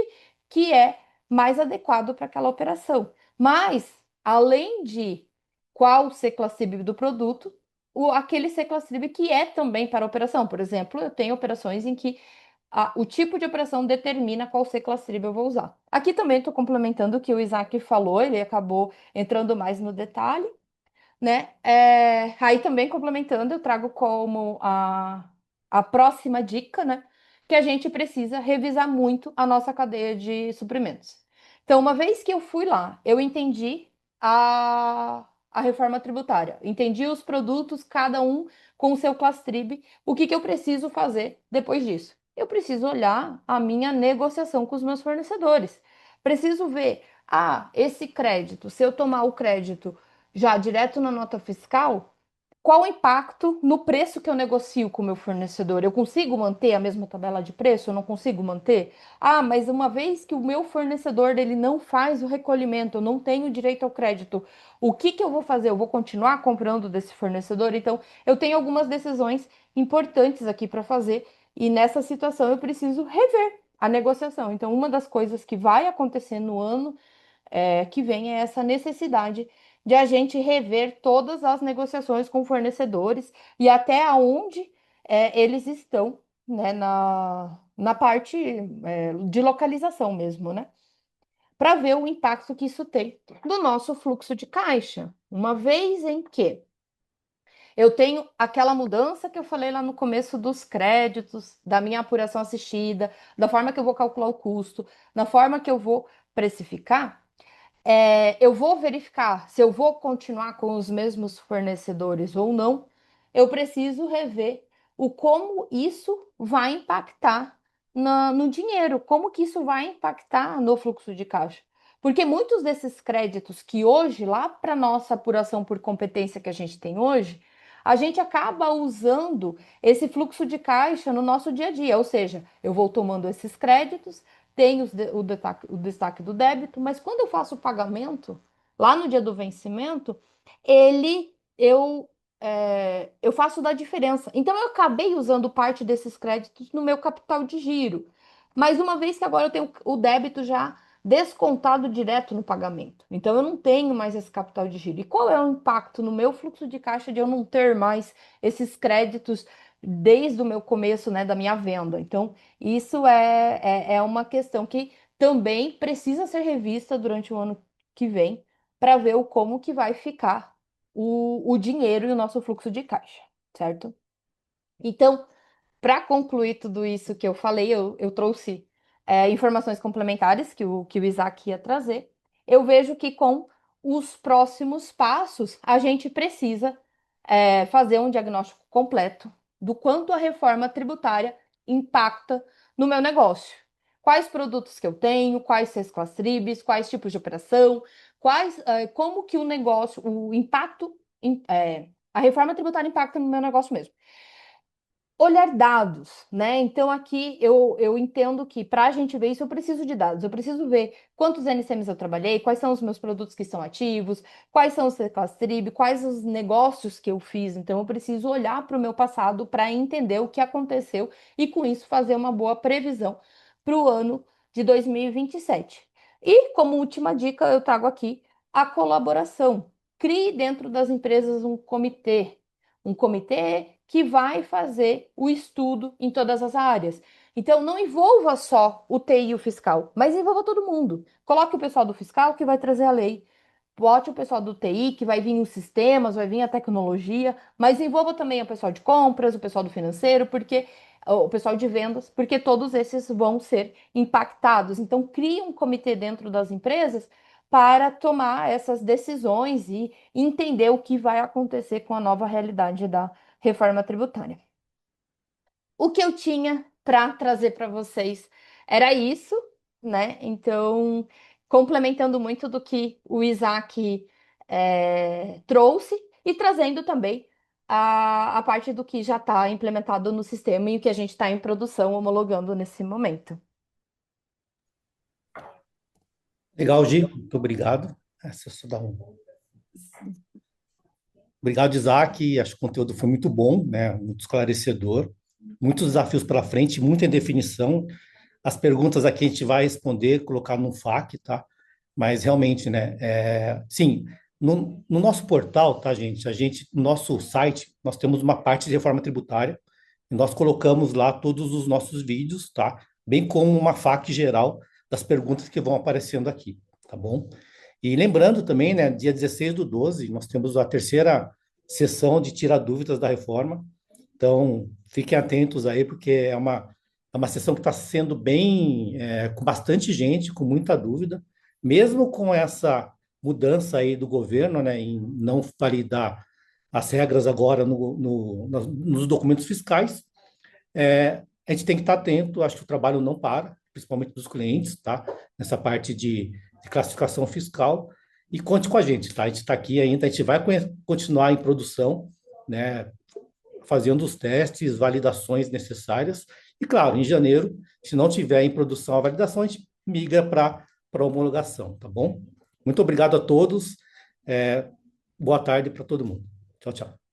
que é mais adequado para aquela operação. Mas, além de qual o C-Class-Trib do produto, aquele C-Class-Trib que é também para a operação. Por exemplo, eu tenho operações em que o tipo de operação determina qual C-Class-Trib eu vou usar. Aqui também estou complementando o que o Isaac falou, ele acabou entrando mais no detalhe, né? Aí também complementando, eu trago como a próxima dica, né? Que a gente precisa revisar muito a nossa cadeia de suprimentos. Então, uma vez que eu fui lá, eu entendi a reforma tributária, entendi os produtos, cada um com o seu class-trib, o que eu preciso fazer depois disso? Eu preciso olhar a minha negociação com os meus fornecedores. Preciso ver, esse crédito, se eu tomar o crédito já direto na nota fiscal, qual o impacto no preço que eu negocio com o meu fornecedor? Eu consigo manter a mesma tabela de preço? Eu não consigo manter? Mas uma vez que o meu fornecedor ele não faz o recolhimento, eu não tenho direito ao crédito, o que eu vou fazer? Eu vou continuar comprando desse fornecedor? Então, eu tenho algumas decisões importantes aqui para fazer e nessa situação eu preciso rever a negociação. Então, uma das coisas que vai acontecer no ano que vem é essa necessidade de a gente rever todas as negociações com fornecedores e até aonde eles estão, né, na parte de localização mesmo, né? Para ver o impacto que isso tem no nosso fluxo de caixa. Uma vez em que Eu tenho aquela mudança que eu falei lá no começo dos créditos, da minha apuração assistida, da forma que eu vou calcular o custo, da forma que eu vou precificar. Eu vou verificar se eu vou continuar com os mesmos fornecedores ou não. Eu preciso rever o como isso vai impactar no dinheiro, como que isso vai impactar no fluxo de caixa. Porque muitos desses créditos que hoje, lá para nossa apuração por competência que a gente tem hoje, a gente acaba usando esse fluxo de caixa no nosso dia a dia. Ou seja, eu vou tomando esses créditos, tem o destaque do débito, mas quando eu faço o pagamento, lá no dia do vencimento, ele eu faço da diferença. Então eu acabei usando parte desses créditos no meu capital de giro. Mas uma vez que agora eu tenho o débito já descontado direto no pagamento. Então eu não tenho mais esse capital de giro. E qual é o impacto no meu fluxo de caixa de eu não ter mais esses créditos desde o meu começo, né, da minha venda? Então, isso é uma questão que também precisa ser revista durante o ano que vem para ver o como que vai ficar o dinheiro e o nosso fluxo de caixa, certo? Então, para concluir tudo isso que eu falei, eu trouxe informações complementares que o Isaac ia trazer. Eu vejo que com os próximos passos, a gente precisa fazer um diagnóstico completo do quanto a reforma tributária impacta no meu negócio. Quais produtos que eu tenho, quais sesclas tribes, quais tipos de operação, como que o negócio, o impacto, a reforma tributária impacta no meu negócio mesmo. Olhar dados, né? Então, aqui eu entendo que para a gente ver isso, eu preciso de dados. Eu preciso ver quantos NCMs eu trabalhei, quais são os meus produtos que estão ativos, quais são os ClassTrib, quais os negócios que eu fiz. Então, eu preciso olhar para o meu passado para entender o que aconteceu e, com isso, fazer uma boa previsão para o ano de 2027. E, como última dica, eu trago aqui a colaboração. Crie dentro das empresas um comitê que vai fazer o estudo em todas as áreas. Então, não envolva só o TI e o fiscal, mas envolva todo mundo. Coloque o pessoal do fiscal que vai trazer a lei. Bote o pessoal do TI, que vai vir os sistemas, vai vir a tecnologia, mas envolva também o pessoal de compras, o pessoal do financeiro, porque o pessoal de vendas, porque todos esses vão ser impactados. Então, crie um comitê dentro das empresas para tomar essas decisões e entender o que vai acontecer com a nova realidade da reforma tributária. O que eu tinha para trazer para vocês era isso, né? Então, complementando muito do que o Isaac trouxe e trazendo também a parte do que já está implementado no sistema e o que a gente está em produção, homologando nesse momento. Legal, Gi, muito obrigado. Essa é só dar um... Obrigado, Isaac. Acho que o conteúdo foi muito bom, né? Muito esclarecedor. Muitos desafios pela frente, muita indefinição. As perguntas aqui a gente vai responder, colocar no FAQ, tá? Mas realmente, né? Sim, no nosso portal, tá, gente? No nosso site, nós temos uma parte de reforma tributária e nós colocamos lá todos os nossos vídeos, tá? Bem como uma FAQ geral das perguntas que vão aparecendo aqui, tá bom? E lembrando também, né? Dia 16/12, nós temos a terceira sessão de tirar dúvidas da reforma. Então, fiquem atentos aí, porque é uma sessão que está sendo com bastante gente, com muita dúvida, mesmo com essa mudança aí do governo, né, em não validar as regras agora nos documentos fiscais. A gente tem que estar atento, acho que o trabalho não para, principalmente dos clientes, tá? Nessa parte de classificação fiscal, e conte com a gente, tá? A gente está aqui ainda, a gente vai continuar em produção, né? Fazendo os testes, validações necessárias. E, claro, em janeiro, se não tiver em produção a validação, a gente migra para homologação, tá bom? Muito obrigado a todos. Boa tarde para todo mundo. Tchau, tchau.